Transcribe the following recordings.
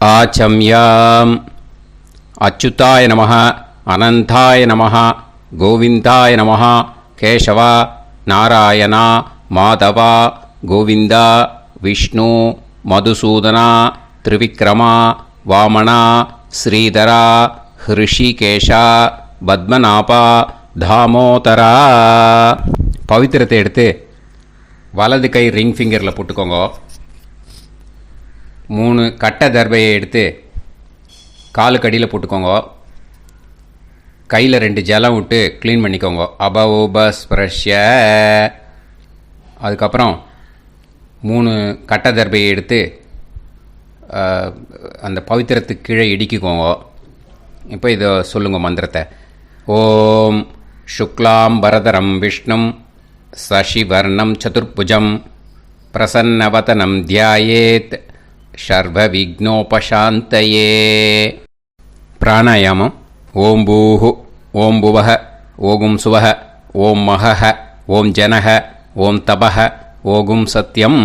ஆச்சம்யாம். அச்சுதாய நமः, அனந்தாய நமः, கோவிந்தாய நமः, கேசவா, நாராயணா, மாதவா, கோவிந்தா, விஷ்ணு, மதுசூதனா, திரிவிக்ரமா, வாமனா, ஸ்ரீதரா, ஹிருஷிகேஷா, பத்மநாபா, தாமோதரா. பவித்திரத்தை எடுத்து வலது கை ரிங் ஃபிங்கரில் போட்டுக்கோங்க. 3 கட்டை தர்பையை எடுத்து காலுக்கடியில் போட்டுக்கோங்க. கையில் 2 ஜலம் விட்டு க்ளீன் பண்ணிக்கோங்க. அபௌபஸ்பிரஷ்ய. அதுக்கப்புறம் 3 கட்டை தர்பையை எடுத்து அந்த பவித்திரத்துக்கு கீழே இடிக்கிக்கோங்க. இப்போ இதை சொல்லுங்க மந்திரத்தை. ஓம் சுக்லாம் வரதரம் விஷ்ணும் சசிவர்ணம் சதுர்புஜம் பிரசன்னவதனம் தியாயேத் சர்வ விக்னோபசாந்தயே. பிராணாயாமம். ஓம் பூஹு, ஓம் புவஹ, ஓகும் சுவஹ, ஓம் மஹஹ, ஓம் ஜனஹ, ஓம் தபஹ, ஓகும் சத்யம்.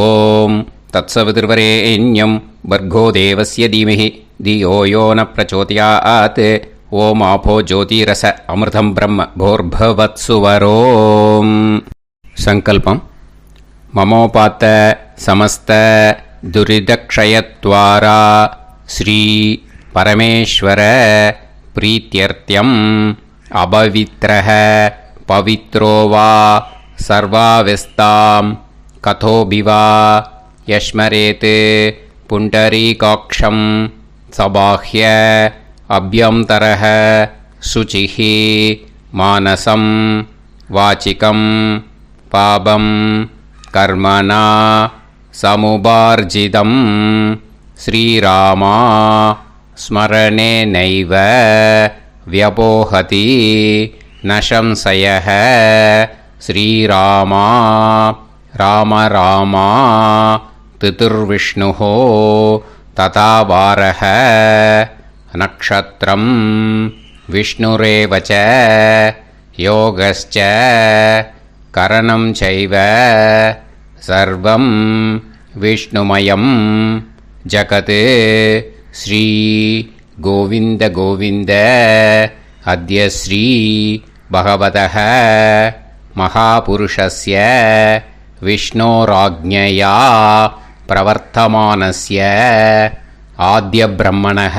ஓம் தத்சவிதுர்வரேண்யம் வர்கோ தேவஸ்ய தீமஹி தியோ யோ ந பிரச்சோதயாத். ஓம் ஆபோ ஜோதிரச அமிர்தம் பிரம்ம போர்பவத்சுவரோம். சங்கல்பம். மமோபாத்த சமஸ்த துரிதக்ஷயத்வாரா ஸ்ரீ பரமேஸ்வர பிரீத்யர்த்தியம் அபவித்ரஹ பவித்ரோ வா சர்வாவஸ்தாம் கதோபிவா யஸ்மரேத் புண்டரீகாக்ஷம் சபாஹ்ய அப்யந்தரஹ சுசிஹ மானசம் வாசிகம் பாபம் கர்மணா சமுபார்ஜிதம் ஸ்ரீராமா ஸ்மரணேனைவ வ்யபோஹதி நசம்சயः. ஸ்ரீராமா ராம ராமா திதிர்விஷ்ணுः ததா வாரः. நக்ஷத்ரம் விஷ்ணுரேவ ச யோகஸ்ச கரணம் சைவ சர்வம் விஷ்ணுமயம் ஜகத். ஸ்ரீ கோவிந்த கோவிந்த அத்ய ஸ்ரீ பகவதः மகாபுருஷஸ்ய விஷ்ணோராஜ்ஞயா பிரவர்த்தமானஸ்ய ஆத்ய பிரம்மணः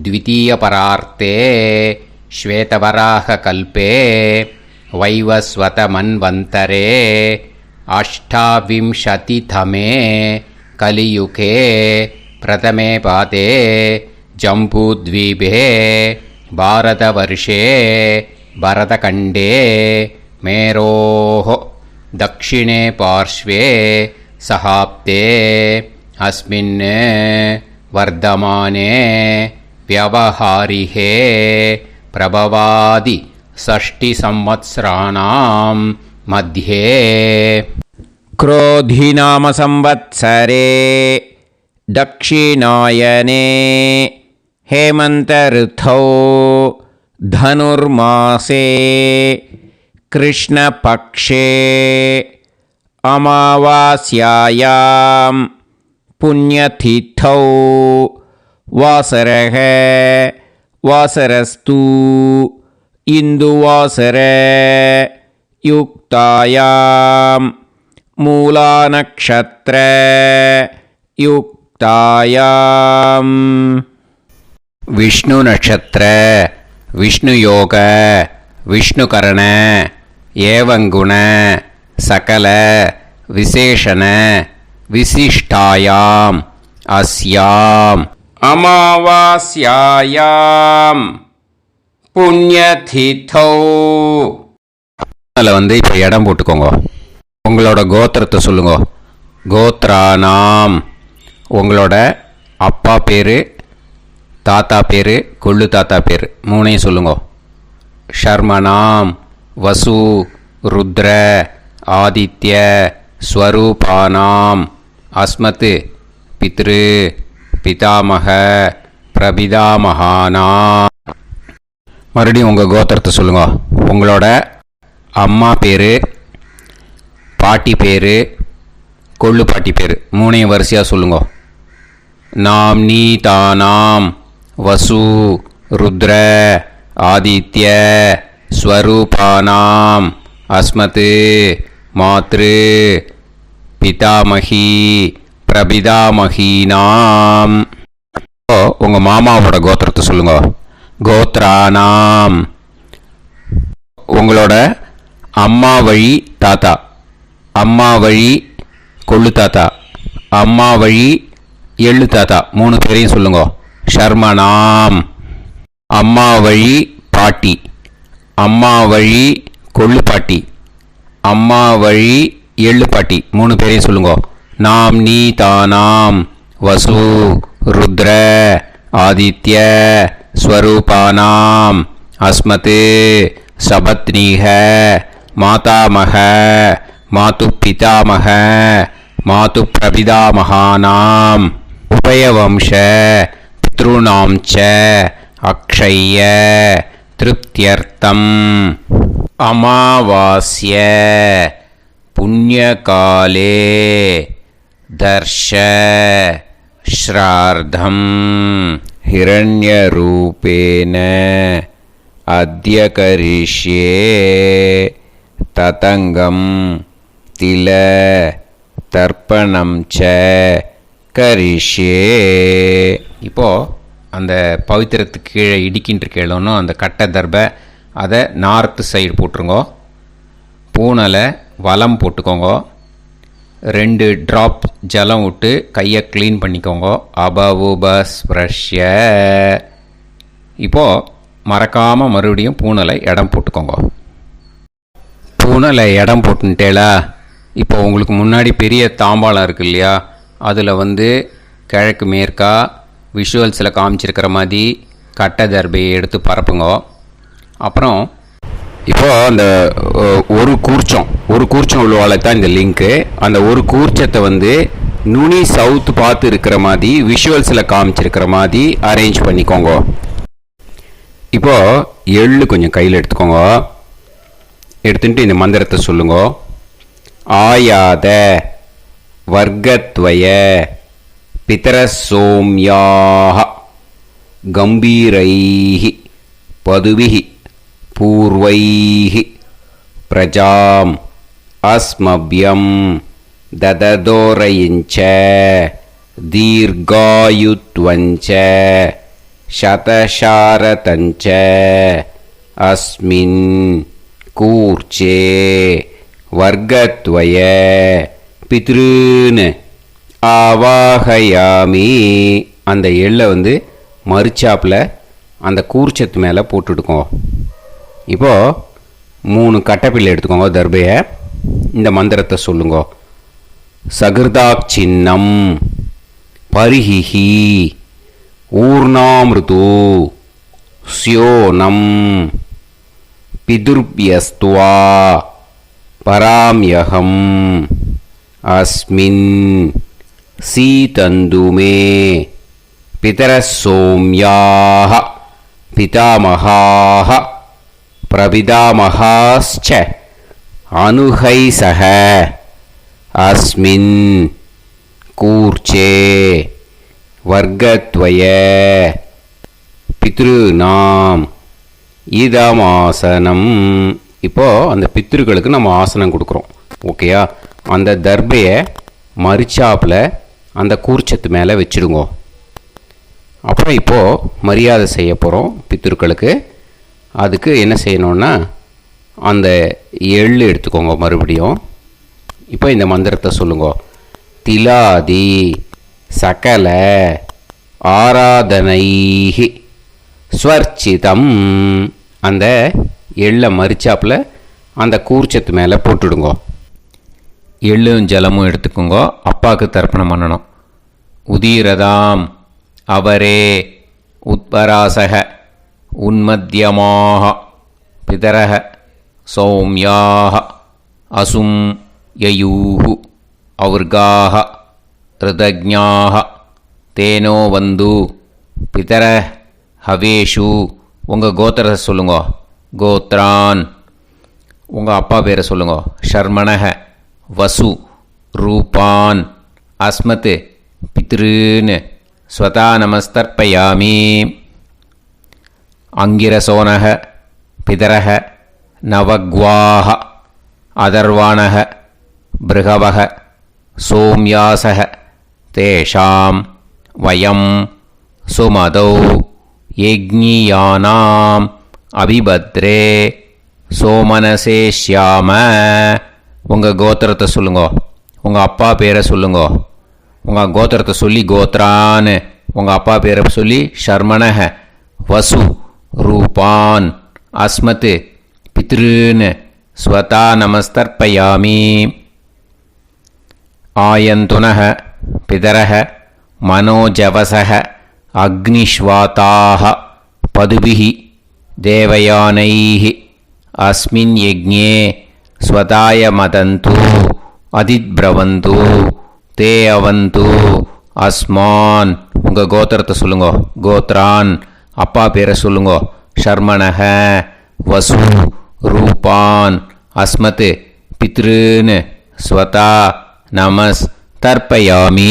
த்விதீயபரார்த்தே ஸ்வேதவராக கல்பே வைவஸ்வத மன்வந்தரே அஷ்டாவிம்சதிதமே கலியுகே பிரதமே பாதே ஜம்பூத்வீபே பாரதவர்ஷே பரதகண்டே மேரோः தக்ஷிணே பார்ஷ்வே சஹாப்தே அஸ்மின் வர்தமானே व्यवहारिहे प्रभवादि षष्टि संवत्सराणां मध्ये क्रोधिनाम संवत्सरे दक्षिणायने हेमंत ऋतौ धनुर्मासे कृष्णपक्षे अमावास्यायां पुण्यतिथौ वासरः वासरस्तु इन्दुवासर युक्तायां मूलानक्षत्र युक्तायां विष्णु नक्षत्र विष्णु योग विष्णुकरण एवं गुण सकल विशेषण विशिष्टायां अस्यां அமாவாஸ்யாயாம் புண்ணியதிதௌ. அதில் இப்போ இடம் போட்டுக்கோங்க. உங்களோட கோத்திரத்தை சொல்லுங்க. கோத்ரானாம். உங்களோட அப்பா பேர், தாத்தா பேர், கொள்ளு தாத்தா பேர் 3ஐயும் சொல்லுங்க. ஷர்மனாம் வசு ருத்ர ஆதித்ய ஸ்வரூபானாம் அஸ்மத் பித்ரு பிதாமக பிரபிதாமகானா. மறுபடியும் உங்கள் கோத்திரத்தை சொல்லுங்க. உங்களோட அம்மா பேர், பாட்டி பேர், கொள்ளு பாட்டி பேர் 3ஐயும் வரிசையாக சொல்லுங்க. நாம்னீதானாம் வசு ருத்ர ஆதித்ய ஸ்வரூபானாம் அஸ்மத் மாத்ரு பிதாமகி பிரபிதாமகீனாம். உங்கள் மாமாவோட கோத்திரத்தை சொல்லுங்க. கோத்ரானாம். உங்களோட அம்மா வழி தாத்தா, அம்மா வழி கொள்ளு தாத்தா, அம்மா வழி எள்ளு தாத்தா 3 பேரையும் சொல்லுங்க. ஷர்மனாம். அம்மா வழி பாட்டி, அம்மா வழி கொள்ளு பாட்டி, அம்மா வழி எள்ளு பாட்டி 3 பேரையும் சொல்லுங்க. நாம்னீதானாம் வசு ருத்ர ஆதித்ய ஸ்வரூபானாம் அஸ்மத் சபத்னீஹ மாதாமக மாது பிதாமக மாது பிரபிதாமகானாம் உபயவம்ச பித்ருணாம் ச அக்ஷய்ய திருப்தியர்த்தம் அமாவாஸ்ய புண்ணியகாலே தர்ஷ ஸ்ரார்த்தம் ஹிரண்யரூபேன அத்ய கரிஷ்யே ததங்கம் தில தர்ப்பணம் ச கரிஷ்யே. இப்போது அந்த பவித்திரத்துக்கு கீழே இடிக்கின்ற கீழே அந்த கட்டை தர்பை அதை நார்த்து சைடு போட்டுருங்கோ. பூனலை வலம் போட்டுக்கோங்க. 2 ட்ராப் ஜலம் விட்டு கையை க்ளீன் பண்ணிக்கோங்க. அபவுபஸ்ப்ரஷ்ய. இப்போது மறக்காமல் மறுபடியும் பூனலை இடம் போட்டுக்கோங்க. பூனலை இடம் போட்டுட்டேலா. இப்போ உங்களுக்கு முன்னாடி பெரிய தாம்பாளம் இருக்குது இல்லையா, அதில் கிழக்கு மேற்கா விஷுவல்ஸில் காமிச்சிருக்கிற மாதிரி கட்டை தர்பையை எடுத்து பரப்புங்க. அப்புறம் இப்போது அந்த ஒரு கூர்ச்சம் உள்ளவாளை தான் இந்த லிங்க்கு. அந்த ஒரு கூர்ச்சத்தை நுனி சவுத்து பார்த்து இருக்கிற மாதிரி விஷுவல்ஸில் காமிச்சிருக்கிற மாதிரி அரேஞ்ச் பண்ணிக்கோங்க. இப்போது எள்ளு கொஞ்சம் கையில் எடுத்துக்கோங்க. எடுத்துட்டு இந்த மந்திரத்தை சொல்லுங்க. ஆயாத வர்க்கத்வய பிதரசோம்யாக கம்பீரைஹி பதுவிஹி பூர்வைஹி பிரஜாம் அஸ்மப்யம் தததோரயிஞ்ச தீர்காயுத்வஞ்ச சதசாரதஞ்ச அஸ்மின் கூர்ச்சே வர்க்கத்வய பித்ருன்னு ஆவாகயாமி. அந்த எள்ளை மறுச்சாப்பில் அந்த கூர்ச்சத்து மேலே போட்டுடுக்கோங்க. இப்போது 3 கட்டைப்பிள்ளை எடுத்துக்கோங்க. தர்பையை இந்த மந்திரத்தை சொல்லுங்க. சகிருதாக் சின்னம் பரிஹிஹி ஊர்ணாமிருது ஸ்யோனம் பிதுர்பியஸ்துவா பராம்யகம் அஸ்மின் சீதந்துமே பிதரசோம்யாக பிதாமகாः பிரபிதாமகாஸ்ச அனுகைசக அஸ்மின் கூர்ச்சே வர்க்கத்வய பித்ருநாம் இதமாசனம். இப்போது அந்த பித்ருக்களுக்கு நம்ம ஆசனம் கொடுக்குறோம். ஓகேயா? அந்த தர்பையை மறுச்சாப்பில் அந்த கூர்ச்சத்து மேலே வச்சுடுங்க. அப்புறம் இப்போது மரியாதை செய்ய போகிறோம் பித்ருக்களுக்கு. அதுக்கு என்ன செய்யணுன்னா அந்த எள்ளு எடுத்துக்கோங்க. மறுபடியும் இப்போ இந்த மந்திரத்தை சொல்லுங்க. திலாதி சகல ஆராதனைஹி ஸ்வர்ச்சிதம். அந்த எள்ளை மரிச்சாப்பில் அந்த கூர்ச்சத்து மேலே போட்டுடுங்க. எள்ளும் ஜலமும் எடுத்துக்கோங்க. அப்பாவுக்கு தர்ப்பணம் பண்ணணும். உதீரதாம் அவரே உத்பராசக உன்மத்தியமாக பிதரக சௌமியாக அசும் யயூஹு அவர்காக ரிதஜ்ஞாக தேனோ வந்து பிதர ஹவேஷு. உங்கள் கோத்திரத்தை சொல்லுங்க. கோத்ரான். உங்கள் அப்பா பேரை சொல்லுங்க. ஷர்மணக வசு ரூபான் அஸ்மத் பித்ருன்னு ஸ்வதா நமஸ்தர்ப்பயாமி. அங்கிரசோனக பிதரக நவக்வாஹ அதர்வாணக பிருகவக சோம்யாசக தேஷாம் வயம் சுமதௌ யஜ்ஞியானாம் அபிபத்ரே சோமனசேஷ்யாம. உங்கள் கோத்திரத்தை சொல்லுங்க, உங்கள் அப்பா பேரை சொல்லுங்க. உங்கள் கோத்திரத்தை சொல்லி கோத்ரான்னு, உங்கள் அப்பா பேரை சொல்லி ஷர்மணஹ வசு ரூபான் அஸ்மத் பித்ருன்னு ஸ்வதா நமஸ்தர்ப்பயாமி. ஆயந்துனஹ பிதரஹ மனோஜவசஹ அக்னிஷ்வாதாஹ பதுபிஹி தேவயானைஹி அஸ்மின் யஜ்ஞே ஸ்வதாய மதந்து அதித்ப்ரவந்து தே அவந்து அஸ்மான். உங்கள் கோத்திரத்தை சொல்லுங்க, கோத்ரான். அப்பா பேரை சொல்லுங்க, ஷர்மணஹ வசு ரூபான் அஸ்மத் பித்ருன்னு ஸ்வதா நமஸ் தர்ப்பயாமி.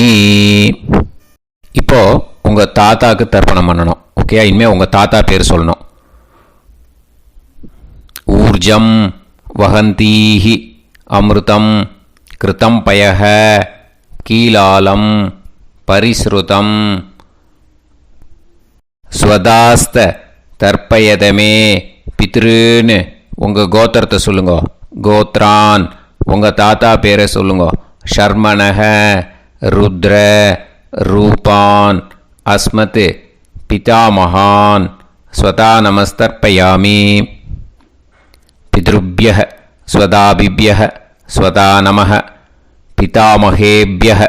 இப்போ உங்கள் தாத்தாவுக்கு தர்ப்பணம் பண்ணணும். ஓகே, இனிமேல் உங்கள் தாத்தா பேர் சொல்லணும். ஊர்ஜம் வஹந்தீஹி அமிர்தம் கிருதம் பயஹ கீலாலம் பரிஸ்ருதம் ஸ்வதாஸ்த தர்ப்பயதமே பித்ருன்னு. உங்கள் கோத்திரத்தை சொல்லுங்க, கோத்ரான். உங்கள் தாத்தா பேரை சொல்லுங்க, ஷர்மணஹ ருத்ர ரூபான் அஸ்மத் பிதாமகான் ஸ்வதா நமஸ்தர்ப்பயாமி. பித்ருப்யஹ ஸ்வதாபிப்யஹ ஸ்வதா நமஹ பிதாமகேப்யஹ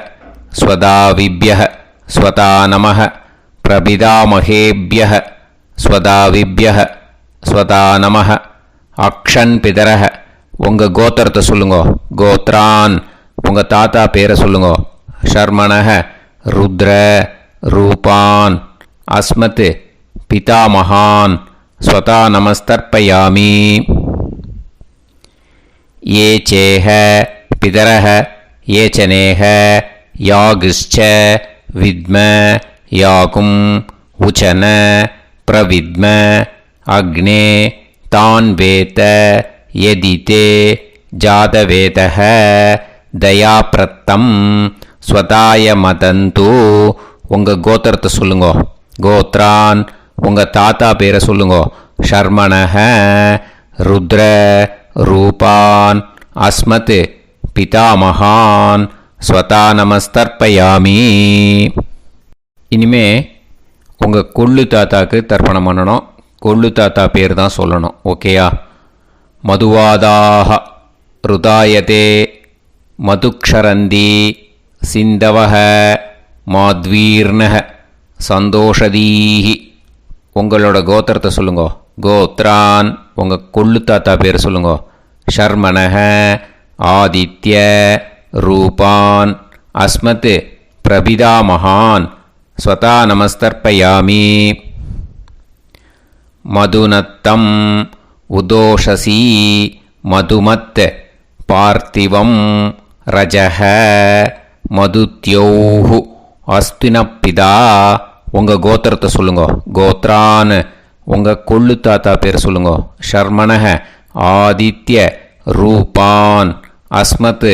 ஸ்வதாவிப்யஹ ஸ்வதா நமஹ பிரபிதாமகேப்யஹ ஸ்வதாவிப்யஹ ஸ்வதா நமஹ. அக்ஷன் பிதரஹ. உங்கள் கோத்திரத்தை சொல்லுங்க, கோத்ரான். உங்கள் தாத்தா பேரை சொல்லுங்க, ஷர்மணஹ ருத்ர ரூபான் அஸ்மத் பிதாமகான் ஸ்வதா நமஸ்தர்ப்பயாமி. ये चेह पितरः ये च नेह यागश्च विद्म याकुं उचन प्रविद्म अग्ने तान् वेत यदिते जातवेतः दयाप्रत्तं स्वताय मदन्तु. உங்கள் கோத்திரத்தை சொல்லுங்க, கோத்ரான். உங்கள் தாத்தா பேரை சொல்லுங்க, ஷர்மணஹ ருத்ர ரூபான் அஸ்மத் பிதாமகான் ஸ்வதா நமஸ்தர்ப்பயாமி. இனிமே உங்கள் கொள்ளு தாத்தாக்கு தர்ப்பணம் பண்ணணும். கொள்ளு தாத்தா பேர் தான் சொல்லணும். ஓகேயா? மதுவாதாக ருதாயதே மதுக்ஷரந்தி சிந்தவஹ மாத்வீர்ணஹ சந்தோஷதீஹி. உங்களோட கோத்திரத்தை சொல்லுங்க, கோத்ரான். உங்கள் கொள்ளு தாத்தா பேர் சொல்லுங்க, ஷர்மணஹ ஆதித்ய ரூபான் அஸ்மத் பிரபிதாமகான் ஸ்வதா நமஸ்தர்ப்பயாமி. மதுநத்தம் உதோஷசி மதுமத் பார்த்திவம் ரஜஹ மதுத்யோஹு அஸ்தினப்பிதா. உங்கள் கோத்திரத்தை சொல்லுங்க, கோத்ரான். உங்கள் கொள்ளு தாத்தா பேர் சொல்லுங்க, ஷர்மணஹ ஆதித்ய ரூபான் அஸ்மத்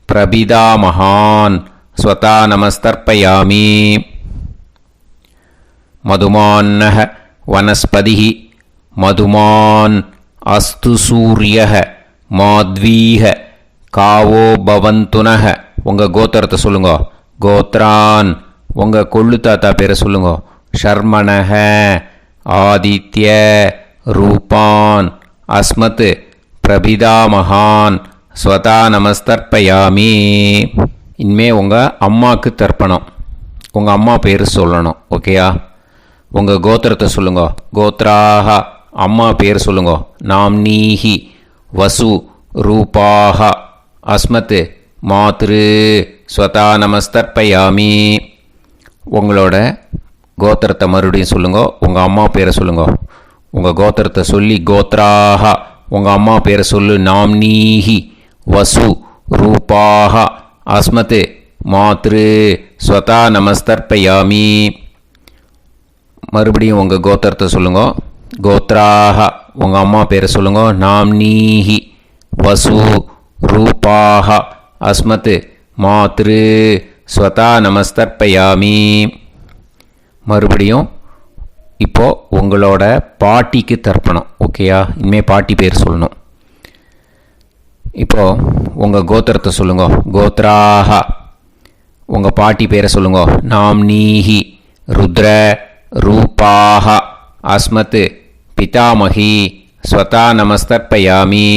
பிரபிதாமகான் ஸ்வதா நமஸ்தர்ப்பயாமி. மதுமான்னஹ வனஸ்பதிஹி மதுமான் அஸ்து சூரியஹ மாத்வீஹ காவோ பவந்துனஹ. உங்கள் கோத்திரத்தை சொல்லுங்க, கோத்ரான். உங்கள் கொள்ளு தாத்தா பேரை சொல்லுங்க, ஷர்மணஹ ஆதித்ய ரூபான் அஸ்மத் பிரபிதாமகான் ஸ்வதா நமஸ்தர்ப்பயாமி. இனிமே உங்கள் அம்மாவுக்கு தர்ப்பணம். உங்கள் அம்மா பேர் சொல்லணும். ஓகேயா? உங்கள் கோத்திரத்தை சொல்லுங்க, கோத்ராக. அம்மா பேர் சொல்லுங்க, நாம்னீஹி வசு ரூபாக அஸ்மத் மாத்ரு ஸ்வதா நமஸ்தர்ப்பயாமி. உங்களோட கோத்திரத்தை மறுபடியும் சொல்லுங்க, உங்கள் அம்மா பேரை சொல்லுங்க. உங்கள் கோத்திரத்தை சொல்லி கோத்ராக. உங்கள் அம்மா பேரை சொல்லு, நாம்னீஹி வசு ரூபாக அஸ்மத் மாத்ரு ஸ்வதா நமஸ்தர்ப்பயாமி. மறுபடியும் உங்கள் கோத்திரத்தை சொல்லுங்க. கோத்ராஹ உங்கள் அம்மா பேரை சொல்லுங்க. நாம்னீஹி வசு ரூபாஹ அஸ்மத் மாத்ரு ஸ்வதா நமஸ்தர்ப்பயாமி. மறுபடியும் இப்போது உங்களோட பாட்டிக்கு தர்ப்பணம். ஓகேயா? இனிமேல் பாட்டி பேர் சொல்லணும். இப்போது உங்கள் கோத்திரத்தை சொல்லுங்க. கோத்ராஹ உங்கள் பாட்டி பேரை சொல்லுங்க. நாம்னீஹி ருத்ர ரூபாஹ அஸ்மத் பிதாமகி ஸ்வதா நமஸ்தர்ப்பயாமி.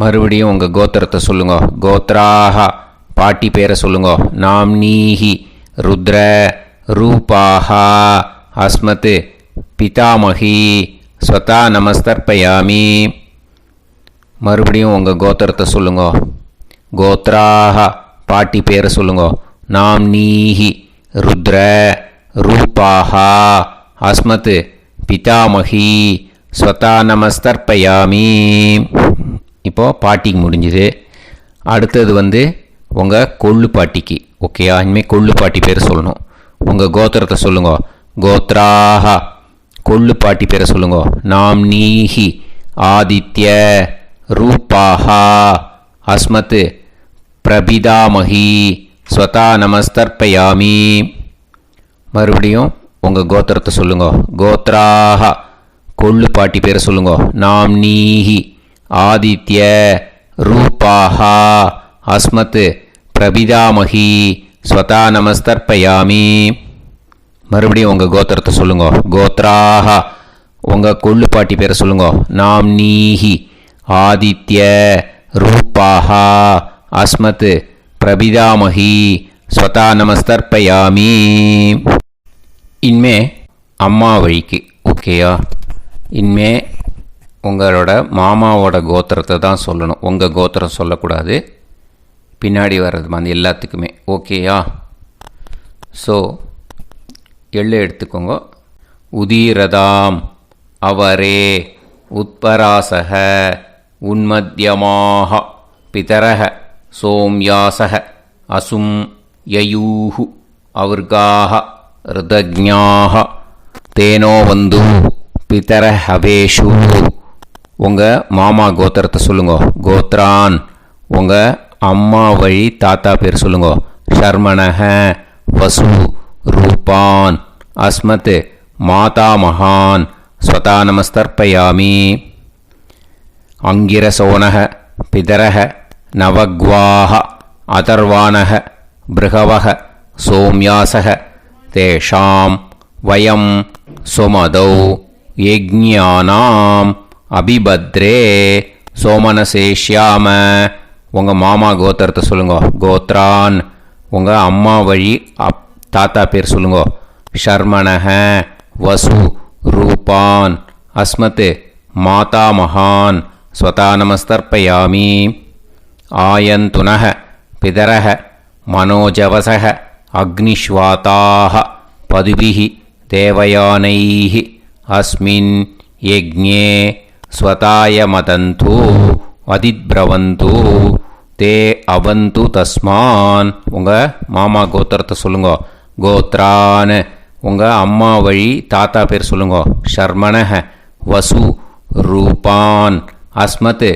மறுபடியும் உங்கள் கோத்திரத்தை சொல்லுங்க. கோத்ராஹ பாட்டி பேரை சொல்லுங்க. நாம்னீஹி ருத்ர ரூபாஹ அஸ்மத் பிதாமகி ஸ்வதா நமஸ்தர்ப்பயாமி. மறுபடியும் உங்கள் கோத்திரத்தை சொல்லுங்க. கோத்ராஹ பாட்டி பேரை சொல்லுங்க. நாம்னீஹி ருத்ர ரூபாஹ அஸ்மத் பிதாமகி ஸ்வதா நமஸ்தர்ப்பயாமி. இப்போது பாட்டிக்கு முடிஞ்சுது. அடுத்தது உங்கள் கொள்ளு பாட்டிக்கு. ஓகேயா? இனிமேல் கொள்ளு பாட்டி பேர் சொல்லணும். உங்கள் கோத்திரத்தை சொல்லுங்க. கோத்ராஹ கொள்ளு பாட்டி பேரை சொல்லுங்க. நாம்னீஹி ஆதித்ய ரூபாஹ அஸ்மத் பிரபிதாமகி ஸ்வதா நமஸ்தர்ப்பயாமி. மறுபடியும் உங்கள் கோத்திரத்தை சொல்லுங்க. கோத்ராஹ கொள்ளு பாட்டி பேரை சொல்லுங்க. நாம்னீஹி ஆதித்ய ரூபாஹ அஸ்மத் பிரபிதாமகி ஸ்வதா நமஸ்தர்ப்பயாமி. மறுபடியும் உங்கள் கோத்திரத்தை சொல்லுங்க. கோத்ராஹ உங்கள் கொள்ளு பாட்டி பேரை சொல்லுங்க. நாம்னீஹி ஆதித்ய ரூபாஹ அஸ்மத் பிரபிதாமகி ஸ்வதா நமஸ்தர்ப்பயாமி. இனிமே அம்மா வழிக்கு. ஓகேயா? இனிமே உங்களோட மாமாவோட கோத்திரத்தை தான் சொல்லணும். உங்கள் கோத்திரம் சொல்லக்கூடாது. பின்னாடி வர்றது எல்லாத்துக்குமே. ஓகேயா? ஸோ எள்ளு எடுத்துக்கோங்க. உதீரதாம் அவரே உத்பராசக உன்மத்யமாக பிதரக சோம்யாசக அசும் யயூஹு அவர்காக ருதஜ்ஞாக தேனோ வந்து பிதர ஹவேஷு. உங்கள் மாமா கோத்திரத்தை சொல்லுங்க. கோத்ரான் உங்கள் அம்மா வழி தாத்தா பேர் சொல்லுங்க. ஷர்மணஹ வசு ரூபான் அஸ்மத் மாதாமகான் ஸ்வதா நமஸ்தர்ப்பயாமி. அங்கிரசோனஹ பிதரஹ நவக்வாஹ அதர்வாணஹ பிருகவஹ சோம்யாசஹ தேஷாம் வயம் சுமதௌ யஜ்ஞானாம் அபிபத்ரே சோமனசேஷ்யாம. உங்கள் மாமா கோத்திரத்தை சொல்லுங்க. கோத்ரான் உங்கள் அம்மா வழி தாத்தா பேர் சொல்லுங்க. ஷர்மணஹ வசு ரூபான் அஸ்மத் மாதாமகான் ஸ்வதா நமஸ்தர்ப்பயாமி. ஆயந்துனஹ பிதரஹ மனோஜவசஹ அக்னிஷ்வாதாஹ பதுபிஹி தேவயானைஹி அஸ்மின் யஜ்ஞே ஸ்வதாய மதந்து அதிப்ரவந்து தே அவந்து தஸ்மான். உங்கள் மாமா கோத்திரத்தை சொல்லுங்க. கோத்ரான் உங்கள் அம்மா வழி தாத்தா பேர் சொல்லுங்க. ஷர்மணஹ வசு ரூபான் அஸ்மத்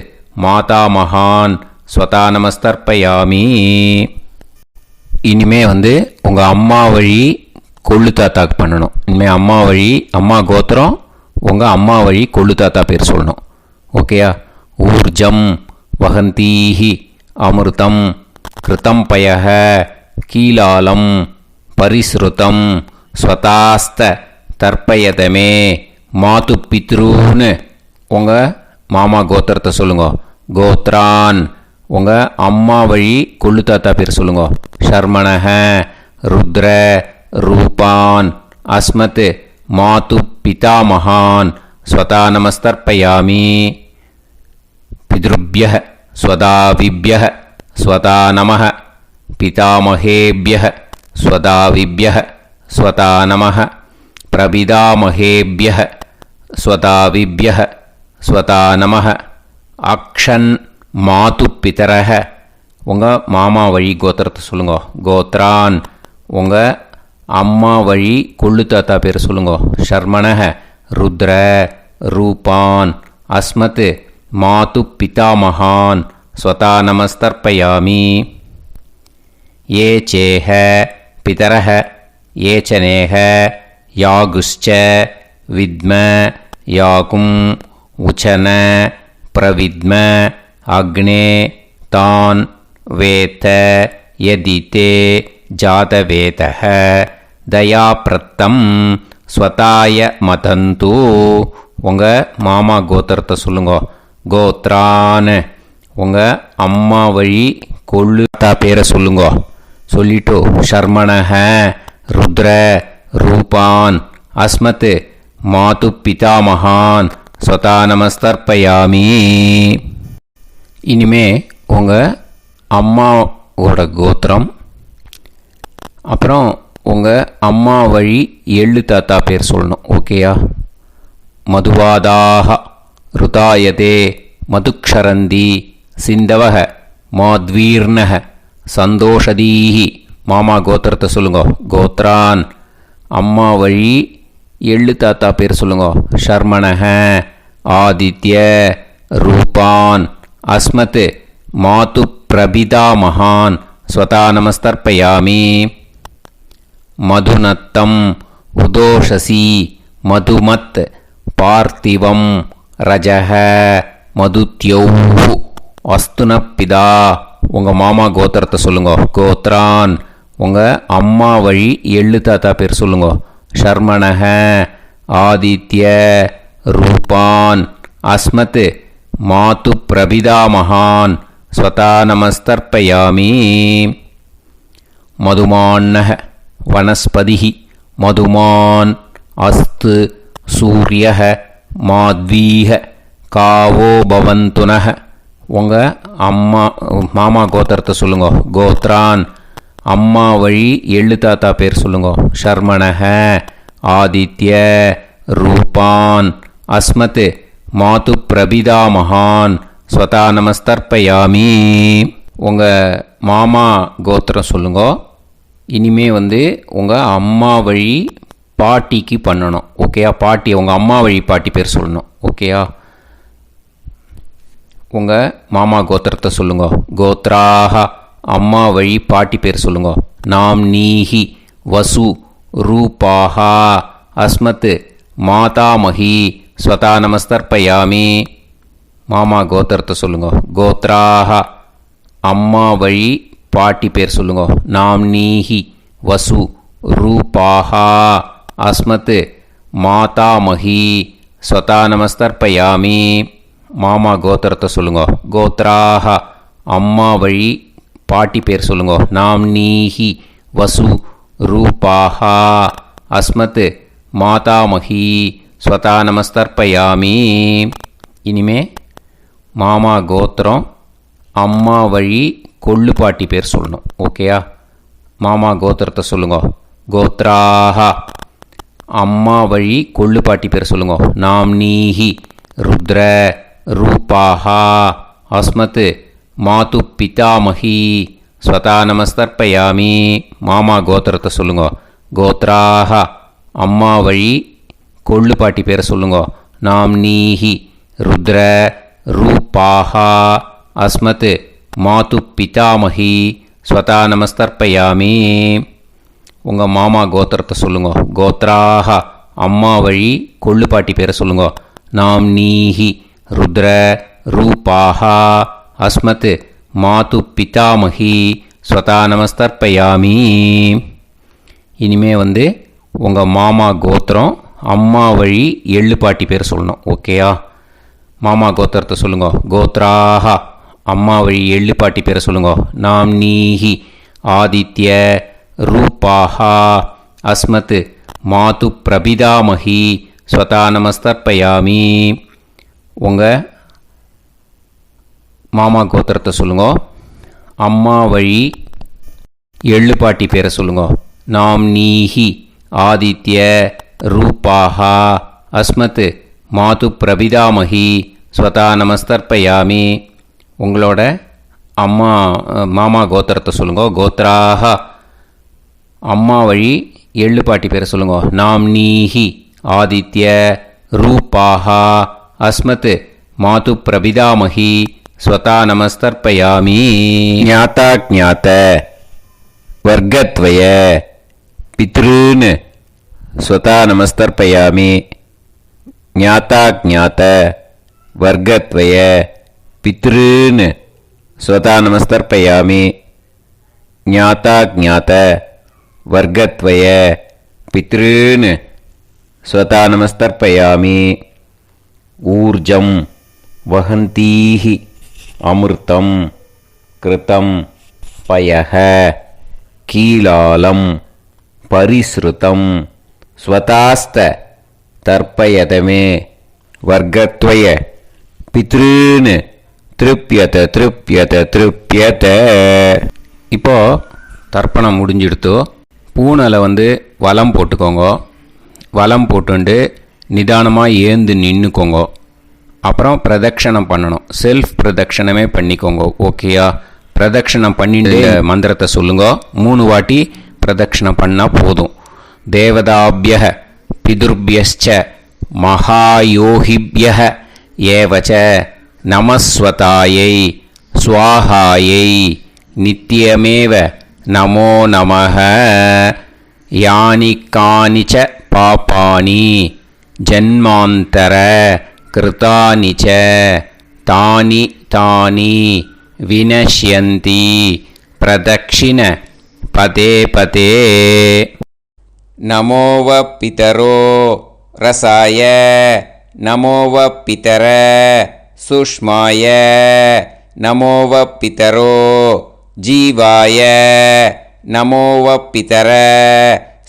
மாதாமகான் ஸ்வதா நமஸ்தர்ப்பயாமி. இனிமே உங்கள் அம்மா வழி கொள்ளு தாத்தாக்கு பண்ணணும். இனிமேல் அம்மா வழி அம்மா கோத்திரம் உங்கள் அம்மா வழி கொள்ளு தாத்தா பேர் சொல்லணும். ஓகேயா? ஊர்ஜம் வகந்தீஹி அமிர்தம் கிருதம் பயஹ கீலாலம் பரிஸ்ருதம் ஸ்வதாஸ்த தர்ப்பயதமே மாது பித்ரூன்னு. உங்கள் மாமா கோத்திரத்தை சொல்லுங்க. கோத்ரான் உங்கள் அம்மா வழி கொள்ளு தாத்தா பேர் சொல்லுங்க. ஷர்மணஹ ருத்ர ரூபான் அஸ்மத் மாது பிதாமகான் ஸ்வதா நமஸ்தர்ப்பயாமி. பித்ருப்யஹ ஸ்வதாவிப்யஹ ஸ்வதா நமஹ பிதாமகேப்யஹ ஸ்வதாவிப்யஹ ஸ்வதா நமஹ பிரபிதாமகேப்யஹ ஸ்வதாவிப்யஹ ஸ்வதா நமஹ. அக்ஷன் மாது பிதரஹ உங்கள் மாமா வழி கோத்திரத்தை சொல்லுங்க. கோத்ரான். உங்கள் அம்மா வழி கொள்ளு தாத்தா பேர் சொல்லுங்க. ஷர்மணஹ ருத்ர ரூபான் அஸ்மத் மாது பிதாமகான் ஸ்வதா நமஸ்தர்ப்பயாமி. ये चेह पितरः ये च नेह यागुश्च विद्म याकुम् उचन प्रविद्म अग्ने तान् वेत यदिते जातवेतः दयाप्रत्तं स्वताय मतन्तु. உங்கள் மாமா கோத்திரத்தை சொல்லுங்க. கோத்ரான். உங்கள் அம்மா வழி கொள்ளு தாத்தா பேரை சொல்லுங்க. சொல்லிட்டு ஷர்மணஹ ருத்ர ரூபான் அஸ்மத் மாது பிதாமகான் ஸ்வதா நமஸ்தர்ப்பயாமி. இனிமே உங்கள் அம்மாவோட கோத்திரம், அப்புறம் உங்கள் அம்மா வழி எள்ளு தாத்தா பேர் சொல்லணும். ஓகேயா? மதுவாதாக ருதாயதே மதுக்ஷரந்தி சிந்தவக மாத்வீர்ணக சந்தோஷதீஹி. மாமா கோத்திரத்தை சொல்லுங்க. கோத்ரான். அம்மா வழி எள்ளு தாத்தா பேர் சொல்லுங்க. ஷர்மணஹ ஆதித்ய ரூபான் அஸ்மத் மாது பிரபிதாமகான் ஸ்வதா நமஸ்தர்ப்பயாமி. மதுநத்தம் உதோஷசி மதுமத் பார்த்திவம் ரஜஹ மதுத்யௌஹு அஸ்துனப்பிதா. உங்கள் மாமா கோத்திரத்தை சொல்லுங்க. கோத்ரான். உங்கள் அம்மா வழி எள்ளு தாத்தா பேர் சொல்லுங்க. ஷர்மணஹ ஆதித்ய ரூபான் அஸ்மத் மாது பிரபிதாமகான் ஸ்வதா நமஸ்தர்ப்பயாமி. மதுமான்னஹ வனஸ்பதிஹி மதுமான் அஸ்து சூரியஹ மாத்வீஹ காவோ பவந்துனஹ. உங்கள் மாமா கோத்திரத்தை சொல்லுங்க. கோத்ரான். அம்மா வழி எள்ளு தாத்தா பேர் சொல்லுங்க. ஷர்மணஹ ஆதித்ய ரூபான் அஸ்மத் மாது பிரபிதாமகான் ஸ்வதா நமஸ்தர்ப்பயாமி. உங்கள் மாமா கோத்திரம் சொல்லுங்க. இனிமே உங்கள் அம்மா வழி பாட்டிக்கு பண்ணணும். ஓகேயா? பாட்டி, உங்கள் அம்மா வழி பாட்டி பேர் சொல்லணும். ஓகேயா? உங்கள் மாமா கோத்திரத்தை சொல்லுங்க. கோத்ராக. அம்மா வழி பாட்டி பேர் சொல்லுங்க. நாம் நீஹி வசு ரூபாஹா அஸ்மத் மாதாமஹி ஸ்வதா நமஸ்தர்ப்பயாமி. மாமா கோத்திரத்தை சொல்லுங்க. கோத்ராக. அம்மா வழி பாட்டி பேர் சொல்லுங்க. நாம் நீஹி வசு ரூபாஹா அஸ்மத் மாதாமஹி ஸ்வதா நமஸ்தர்ப்பயாமி. மாமா கோத்திரத்தை சொல்லுங்க. கோத்ராக. அம்மா வழி பாட்டி பேர் சொல்லுங்க. நாம் நீஹி வசு ரூபாஹா அஸ்மத் மாதாமஹி ஸ்வதா நமஸ்தர்ப்பயாமி. இனிமே மாமா கோத்திரம் அம்மா வழி கொள்ளு பாட்டி பேர் சொல்லணும். ஓகேயா? மாமா கோத்திரத்தை சொல்லுங்க. கோத்ராக. அம்மா வழி கொள்ளு பாட்டி பேர் சொல்லுங்க. நாம் நீஹி ருத்ர ரூபாஹா அஸ்மத் மாது பிதாமஹி ஸ்வதா நமஸ்தர்ப்பயாமி. மாமா கோத்திரத்தை சொல்லுங்க. கோத்ராக. அம்மா வழி கொள்ளு பாட்டி பேரை சொல்லுங்க. நாம் நீஹி ருத்ர ரூபாஹா அஸ்மத் மாது பிதாமஹி ஸ்வதா நமஸ்தர்ப்பயாமி. உங்கள் மாமா கோத்திரத்தை சொல்லுங்க. கோத்ராக. அம்மா வழி கொள்ளு பாட்டி பேரை சொல்லுங்க. நாம் நீஹி ருத்ர ரூபாஹா அஸ்மத் மாது பிதாமஹி ஸ்வதா நமஸ்தர்ப்பயாமி. இனிமே உங்கள் மாமா கோத்திரம் அம்மா வழி எள்ளு பாட்டி பேர் சொல்லணும். ஓகேயா? மாமா கோத்திரத்தை சொல்லுங்க. கோத்ராக. அம்மா வழி எள்ளு பாட்டி பேரை சொல்லுங்க. நாம் நீஹி ஆதித்ய ரூபாஹா அஸ்மத் மாது பிரபிதாமஹி ஸ்வதா நமஸ்தர்ப்பயாமி. உங்கள் மாமா கோத்திரத்தை சொல்லுங்க. அம்மா வழி எள்ளு பாட்டி பேரை சொல்லுங்க. நாம் நீஹி ஆதித்ய ரூபாஹா அஸ்மத் மாது பிரபிதாமஹி ஸ்வதா நமஸ்தர்ப்பயாமி. உங்களோட அம்மா மாமா கோத்திரத்தை சொல்லுங்க. கோத்ராக அம்மா வழி எள்ளு பாட்டி பேரை சொல்லுங்க. நாம்னீஹி ஆதித்ய ரூபாக அஸ்மத் மாது பிரபிதாமகி ஸ்வதா நமஸ்தர்ப்பயாமி. ஞாதா ஞாத வர்க்கத்வய பித்ருன் ஸ்வதா நமஸ்தர்ப்பயாமி. ஞாதா ஞாத வர்க்கத்வய பித்ருன் ஸ்வதா நமஸ்தர்ப்பயாமி. ஞாதா ஞாத வர்க்கத்வய பித்ருன் ஸ்வதா நமஸ்தர்ப்பயாமி. ஊர்ஜம் வஹந்தீஹி அமிர்தம் கிருதம் பயஹ கீலாலம் பரிஸ்ருதம் ஸ்வதாஸ்த தர்ப்பயதமே. வர்க்கத்வய பித்ருன் திருப்யத திருப்யத திருப்யத. இப்போ தர்ப்பணம் முடிஞ்சிடுத்தோ. பூனலை வலம் போட்டுக்கோங்க. வலம் போட்டுண்டு நிதானமாக ஏந்து நின்றுக்கோங்க. அப்புறம் பிரதட்சணம் பண்ணணும். செல்ஃப் பிரதட்சணமே பண்ணிக்கோங்க. ஓகேயா? பிரதட்சணம் பண்ணிட்டு மந்திரத்தை சொல்லுங்க. 3 வாட்டி பிரதட்சணம் பண்ணால் போதும். தேவதாபிய பிதுர்பியச்ச மகாயோகிபிய ஏவச்ச நமஸ்வதாயை ஸ்வாஹாயை நித்யமேவ நமோ நமஹ. யானி கானிச்ச பாபானி ஜன்மாந்தர கிருதானி ச தானி தானி வினஷ்யந்தி பிரதக்ஷிண பதே பதே. நமோவ பிதரோ ரசாய நமோவ பிதர சுஷ்மாய நமோவ பிதரோ ஜீவாய நமோவ பிதர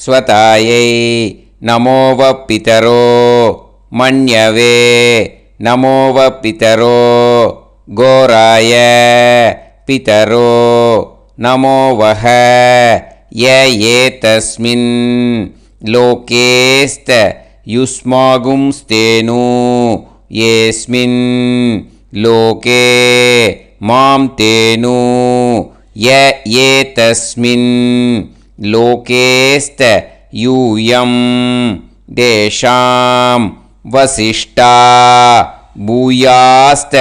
ஸ்வதாயை நமோவ பிதரோ மன்யவே நமோவ பிதரோ கோராய பிதரோ நமோவஹ. ஏதஸ்மின் லோகேஸ்த யுஸ்மாகும்ஸ்தேனு ஏஸ்மின் லோகே மாம் தேனு. ஏதஸ்மின் லோகேஸ்த யூயம் தேஷாம் வசிஷ்டா பூயாஸ்த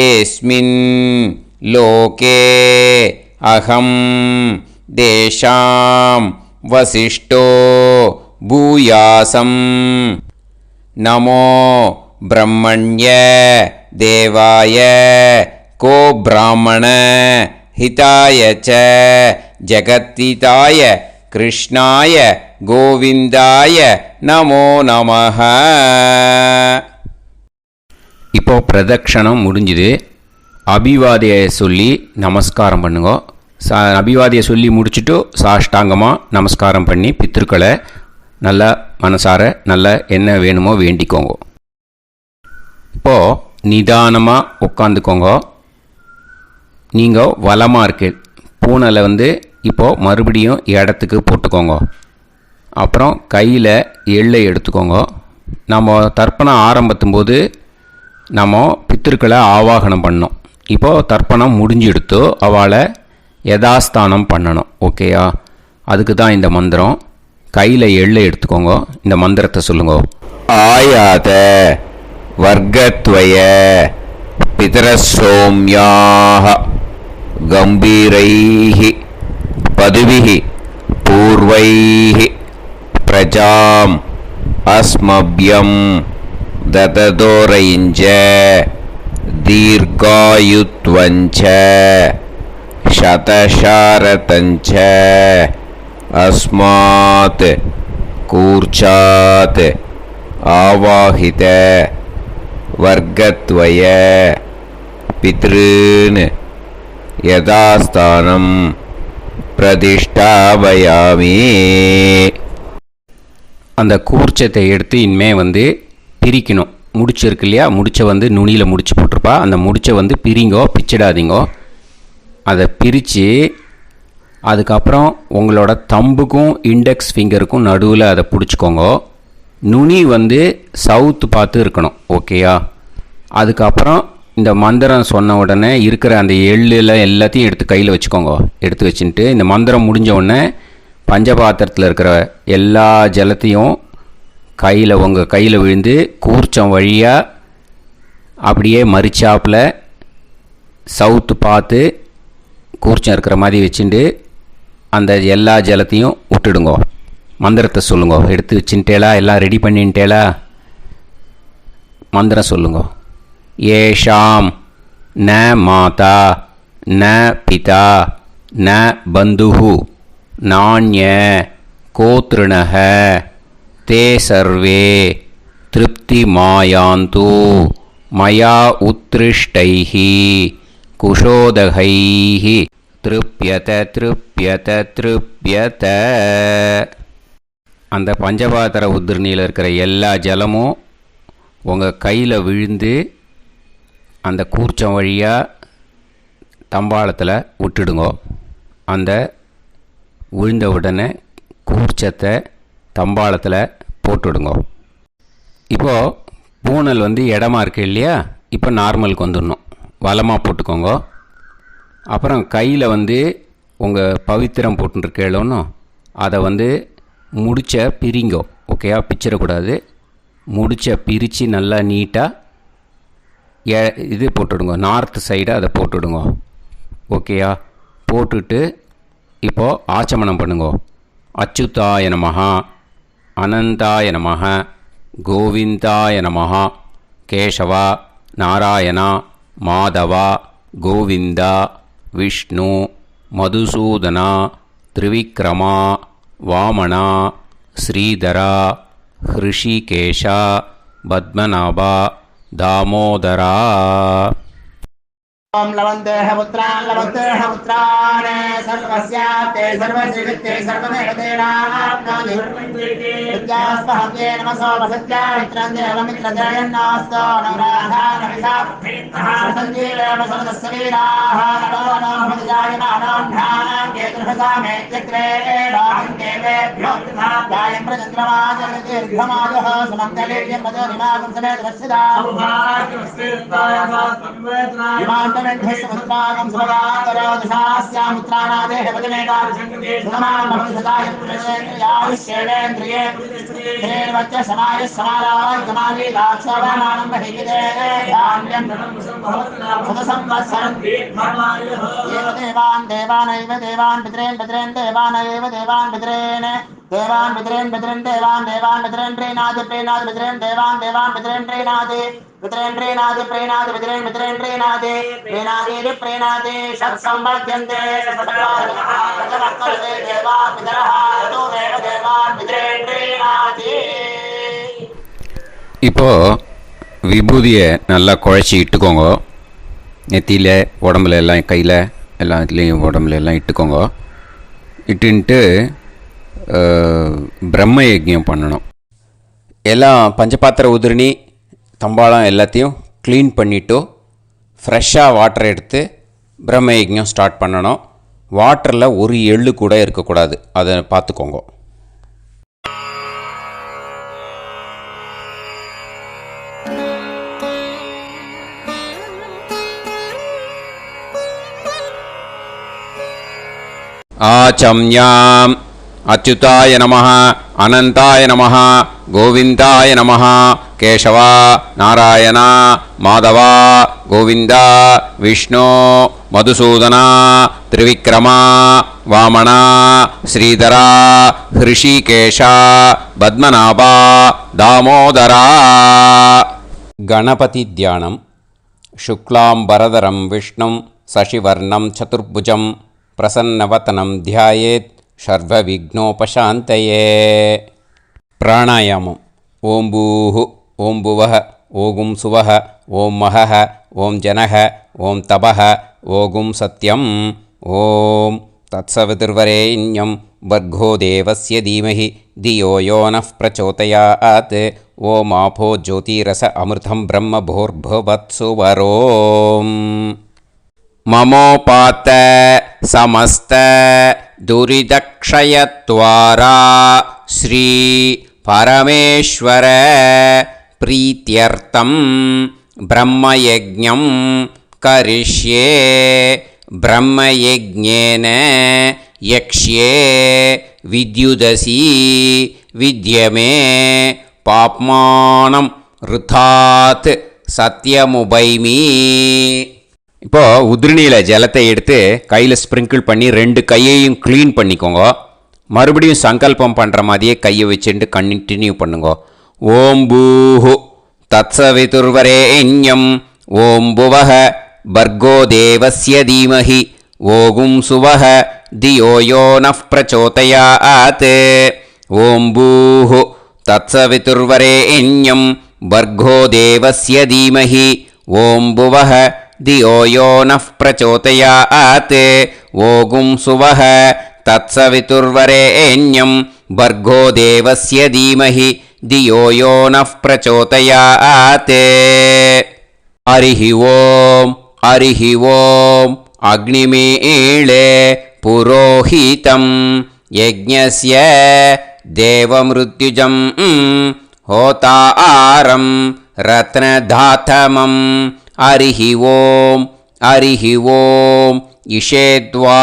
ஏஸ்மின் லோகே அகம் தேஷாம் வசிஷ்டோ பூயாசம். நமோ பிரம்மண்ய தேவாய கோ பிராமண ஹிதாய ச ஜகத்திதாய கிருஷ்ணாய கோவிந்தாய நமோ நமஹ. இப்போ பிரதட்சணம் முடிஞ்சுது. அபிவாதியை சொல்லி நமஸ்காரம் பண்ணுங்க. அபிவாதியை சொல்லி முடிச்சுட்டு சாஷ்டாங்கமாக நமஸ்காரம் பண்ணி பித்ருக்களை நல்லா மனசார நல்லா என்ன வேணுமோ வேண்டிக்கோங்க. இப்போது நிதானமாக உட்காந்துக்கோங்க. நீங்கள் வலமாக இருக்கு பூனலை இப்போது மறுபடியும் இடத்துக்கு போட்டுக்கோங்க. அப்புறம் கையில் எள்ளை எடுத்துக்கோங்க. நம்ம தர்ப்பணம் ஆரம்பத்தும் போது நம்ம பித்திருக்களை ஆவாகனம் பண்ணோம். இப்போது தர்ப்பணம் முடிஞ்செடுத்து அவளை யதாஸ்தானம் பண்ணணும். ஓகேயா? அதுக்கு தான் இந்த மந்திரம். கையில் எள்ளை எடுத்துக்கோங்க. இந்த மந்திரத்தை சொல்லுங்க. ஆயாத வர்க்கத்வய பிதரசோம்யாக கம்பீரைஹி பதுவிஹி பூர்வைஹி பிரஜாம் அஸ்மப்யம் தததோரைஞ்ச தீர்காயுத்வஞ்ச சதசாரதஞ்ச அஸ்மாத் கூர்ச்சாத் ஆவாஹித வர்க்கத்வய பித்ருன் யதாஸ்தானம் பிரதிஷ்டாபயாமி. அந்த கூர்ச்சத்தை எடுத்து இனிமே பிரிக்கணும். முடிச்சு இருக்கு இல்லையா? முடிச்சை நுனியில் முடிச்சு போட்டிருப்பா. அந்த முடிச்சை பிரிங்கோ, பிச்சிடாதீங்கோ. அதை பிரித்து அதுக்கப்புறம் உங்களோட தம்புக்கும் இண்டெக்ஸ் ஃபிங்கருக்கும் நடுவில் அதை பிடிச்சிக்கோங்க. நுனி சவுத்து பார்த்து இருக்கணும். ஓகேயா? அதுக்கப்புறம் இந்த மந்திரம் சொன்ன உடனே இருக்கிற அந்த எள்ளில் எல்லாத்தையும் எடுத்து கையில் வச்சுக்கோங்க. எடுத்து வச்சுட்டு இந்த மந்திரம் முடிஞ்ச உடனே பஞ்சபாத்திரத்தில் இருக்கிற எல்லா ஜலத்தையும் உங்கள் கையில் விழுந்து கூர்ச்சம் வழியாக அப்படியே மறிச்சாப்பில் சவுத்து பார்த்து கூர்ச்சம் இருக்கிற மாதிரி வச்சுட்டு அந்த எல்லா ஜலத்தையும் விட்டுடுங்க. மந்திரத்தை சொல்லுங்க. எடுத்து வச்சுட்டேலா? எல்லாம் ரெடி பண்ணிட்டேலா? மந்திரம் சொல்லுங்க. ஏஷாம் ந மாதா ந பிதா ந பந்துஹு நாண்ய கோத்ருணஹ தே சர்வே திருப்தி மாயாந்து மயா உத்ருஷ்டைஹி குஷோதகைஹி திருப்யத திருப்யத திருப்யத. அந்த பஞ்சபாத்திர உதிரணியில் இருக்கிற எல்லா ஜலமும் உங்கள் கையில் விழுந்து அந்த கூர்ச்சம் வழியாக தம்பாளத்தில் விட்டுடுங்க. அந்த விழுந்த உடனே கூர்ச்சத்தை தம்பாளத்தில் போட்டுவிடுங்க. இப்போது பூனல் இடமா இருக்குது இல்லையா? இப்போ நார்மலுக்கு வந்துடணும். வலமாக போட்டுக்கோங்க. அப்புறம் கையில் உங்கள் பவித்திரம் போட்டுருக்கேளோன்னு அதை முடிச்ச பிரிங்கோ. ஓகேயா? பிச்சிடக்கூடாது. முடிச்ச பிரித்து நல்லா நீட்டாக இது போட்டுடுங்க. நார்த் சைடு அதை போட்டுடுங்க. ஓகேயா? போட்டுட்டு இப்போது ஆச்சமனம் பண்ணுங்க. அச்சுதாய நமஹ, அனந்தாய நமஹ, கோவிந்தாய நமஹ, கேசவா, நாராயணா, மாதவா, கோவிந்தா, விஷ்ணு, மதுசூதனா, திரிவிக்ரமா, வாமனா, ஸ்ரீதரா, ஹிருஷிகேஷா, பத்மநாபா, தாமோதரா. ओम लवन्तेह पुत्रान् सर्वस्याप्ते सर्वसिद्धिते सर्वदेवतेनाप्नोति विद्यास्पहते नमसो वसत्या मित्रं देवमित्रजयन्नास्तो नवराधानविषाभीतः सञ्जीवेम सर्वस्वीराः नमो नमः जायमानां केतुर्भसामे चक्रे राहं देवेभ्यो जायं प्रचन्द्रमाजगदीर्घमाजः समन्तलेयं पदोनिमागं समेत वत्सदा समुद्रागं सुभगान्तरोदशास्यामुत्रानादेह पदमेकादशङ्कृते सुधमान् भविष्यताय पुरुषेन्द्रियायुष्येवेन्द्रिये धेर्वच्च समायः समाराय कमाली दाक्षोभमानं बहिविदे धान्यं सुदसंवत्सरं एव देवान् देवानैव देवान् पितॄन् पितॄन् देवानैव देवान् पितॄन् देवान् पितॄन् पितॄन् देवान् देवान् पितॄन् प्रीणाति प्रीणाति पितॄन् देवान् देवान् पितॄन् प्रीणाति पितॄन् प्रीणाति प्रीणाति पितॄन् पितॄन् प्रीणाति प्रीणाति प्रीणाति षट्संवर्ध्यन्ते षट्संवर्ध्यन्ते देवा पितरः ततो देव देवान् पितॄन् प्रीणाति. இப்போ விபூதியை நல்லா குழச்சி இட்டுக்கோங்க. நெத்தியில், உடம்புல எல்லாம், கையில் எல்லாத்துலேயும் உடம்புல எல்லாம் இட்டுக்கோங்க. இட்டுன்ட்டு பிரம்ம யஜ்ஞம் பண்ணணும். எல்லாம் பஞ்சபாத்திர உதிரணி தம்பாளம் எல்லாத்தையும் க்ளீன் பண்ணிவிட்டு ஃப்ரெஷ்ஷாக வாட்டர் எடுத்து பிரம்ம யஜ்ஞம் ஸ்டார்ட் பண்ணணும். வாட்டரில் ஒரு எள்ளு கூட இருக்கக்கூடாது. அதை பார்த்துக்கோங்க. ஆச்சம்யாம் அச்சுதாய நமஹ, அனந்தாய நமஹ, கோவிந்தாய நமஹ, கேசவா, நாராயணா, மாதவா, கோவிந்தா, விஷ்ணு, மதுசூதனா, திரிவிக்ரமா, வாமனா, ஸ்ரீதரா, ஹிருஷிகேஷா, பத்மநாபா, தாமோதரா. கணபதி தியானம். சுக்லாம்பரதரம் விஷ்ணும் சசிவர்ணம் சதுர்புஜம் பிரசன்னவதனம் தியாயேத் சர்வவிக்னோபசாந்தயே. பிராணாயாமம். ஓம் பூஹு, ஓம் புவஹ, ஓகும் சுவஹ, ஓம் மஹஹ, ஓம் ஜனஹ, ஓம் தபஹ, ஓகும் சத்யம். ஓம் தத்சவிதுர்வரேண்யம் வர்கோ தேவஸ்ய தீமஹி தியோ யோ நः பிரச்சோதயாத். ஓம் ஆபோ ஜோதிரஸ அமிர்தம் பிரம்ம பூர்புவத்சு வரோம். மமோபாத்த சமஸ்த துரிதக்ஷயத்வாரா ஸ்ரீ பரமேஸ்வர பிரீத்யர்த்தம் பிரம்மயஜ்ஞம் கரிஷ்யே பிரம்மயஜ்ஞேன யக்ஷ்யே வித்யுதசி வித்யமே பாப்மானம் ருதாத் சத்யமுபைமி. இப்போது உதிரணியில் ஜலத்தை எடுத்து கையில் ஸ்ப்ரிங்கிள் பண்ணி 2 கையையும் க்ளீன் பண்ணிக்கோங்க. மறுபடியும் சங்கல்பம் பண்ணுற மாதிரியே கையை வச்சுட்டு கண்டினியூ பண்ணுங்க. ஓம் பூஹு தத்சவிதுர்வரேண்யம் ஓம் புவஹ பர்கோ தேவஸ்ய தீமஹி ஓகும் சுவஹ தியோ யோ நஃப் பிரச்சோதயாத். ஓம் பூஹு தத்சவிதுர்வரேண்யம் பர்கோ தேவஸ்ய தீமஹி ஓம் புவஹ தியோ யோ நஃப் பிரச்சோதயாத். ஓகும் சுவஹ தத்சவிதுர்வரேண்யம் பர்கோ தேவஸ்ய தீமஹி தியோ யோ நஃப் பிரச்சோதயாத். ஹரிஹி ஓம் ஹரிஹி ஓம் அக்னிமீளே புரோஹிதம் யஜ்ஞஸ்ய தேவமிருத்யுஜம் ஹோதாரம் ரத்னதாத்தமம். ஹரிஹி ஓம் ஹரிஹி ஓம் இஷேத்வா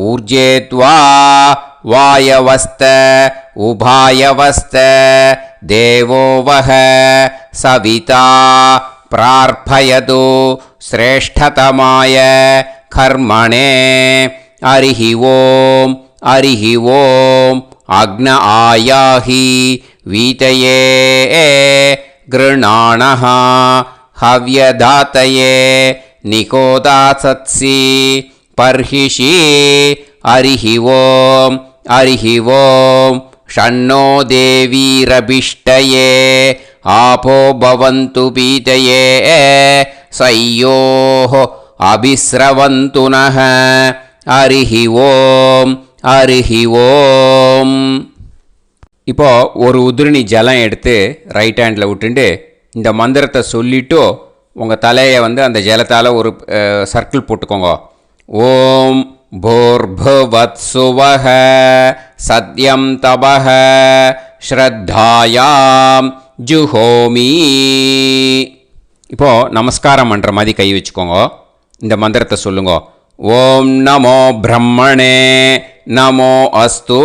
ஊர்ஜேத்வா வாயவஸ்த உபாயவஸ்த தேவோ வஹ சவிதா பிரார்ப்பயது ஸ்ரேஷ்டதமாய கர்மணே. ஹரிஹி ஓம் ஹரிஹி ஓம் அக்ன ஆயாஹி வீதயே கிருணாணஹ ஹவ்யதாத்தயே நிகோதாசத்சி பர்ஹிஷி. ஹரிஹி ஓம் ஹரிஹி ஓம் ஷன்னோ தேவீரபிஷ்டயே ஆபோ பவந்து பீதயே சய்யோஹ அபிஸ்ரவந்து நஹ. ஹரிஹி ஓம் ஹரிஹி ஓம். இப்போ ஒரு உதிரணி ஜலம் எடுத்து ரைட் ஹேண்டில் விட்டுண்டு இந்த மந்திரத்தை சொல்லிவிட்டு உங்கள் தலையை அந்த ஜலத்தால் ஒரு சர்க்கிள் போட்டுக்கோங்க. ஓம் பூர்புவத்சுவஹ சத்யம் தபஹ ஸ்ரத்தாயாம் ஜுஹோமி. இப்போது நமஸ்காரம் பண்ணுற மாதிரி கை வச்சுக்கோங்க. இந்த மந்திரத்தை சொல்லுங்க. ஓம் நமோ பிரம்மணே நமோ அஸ்து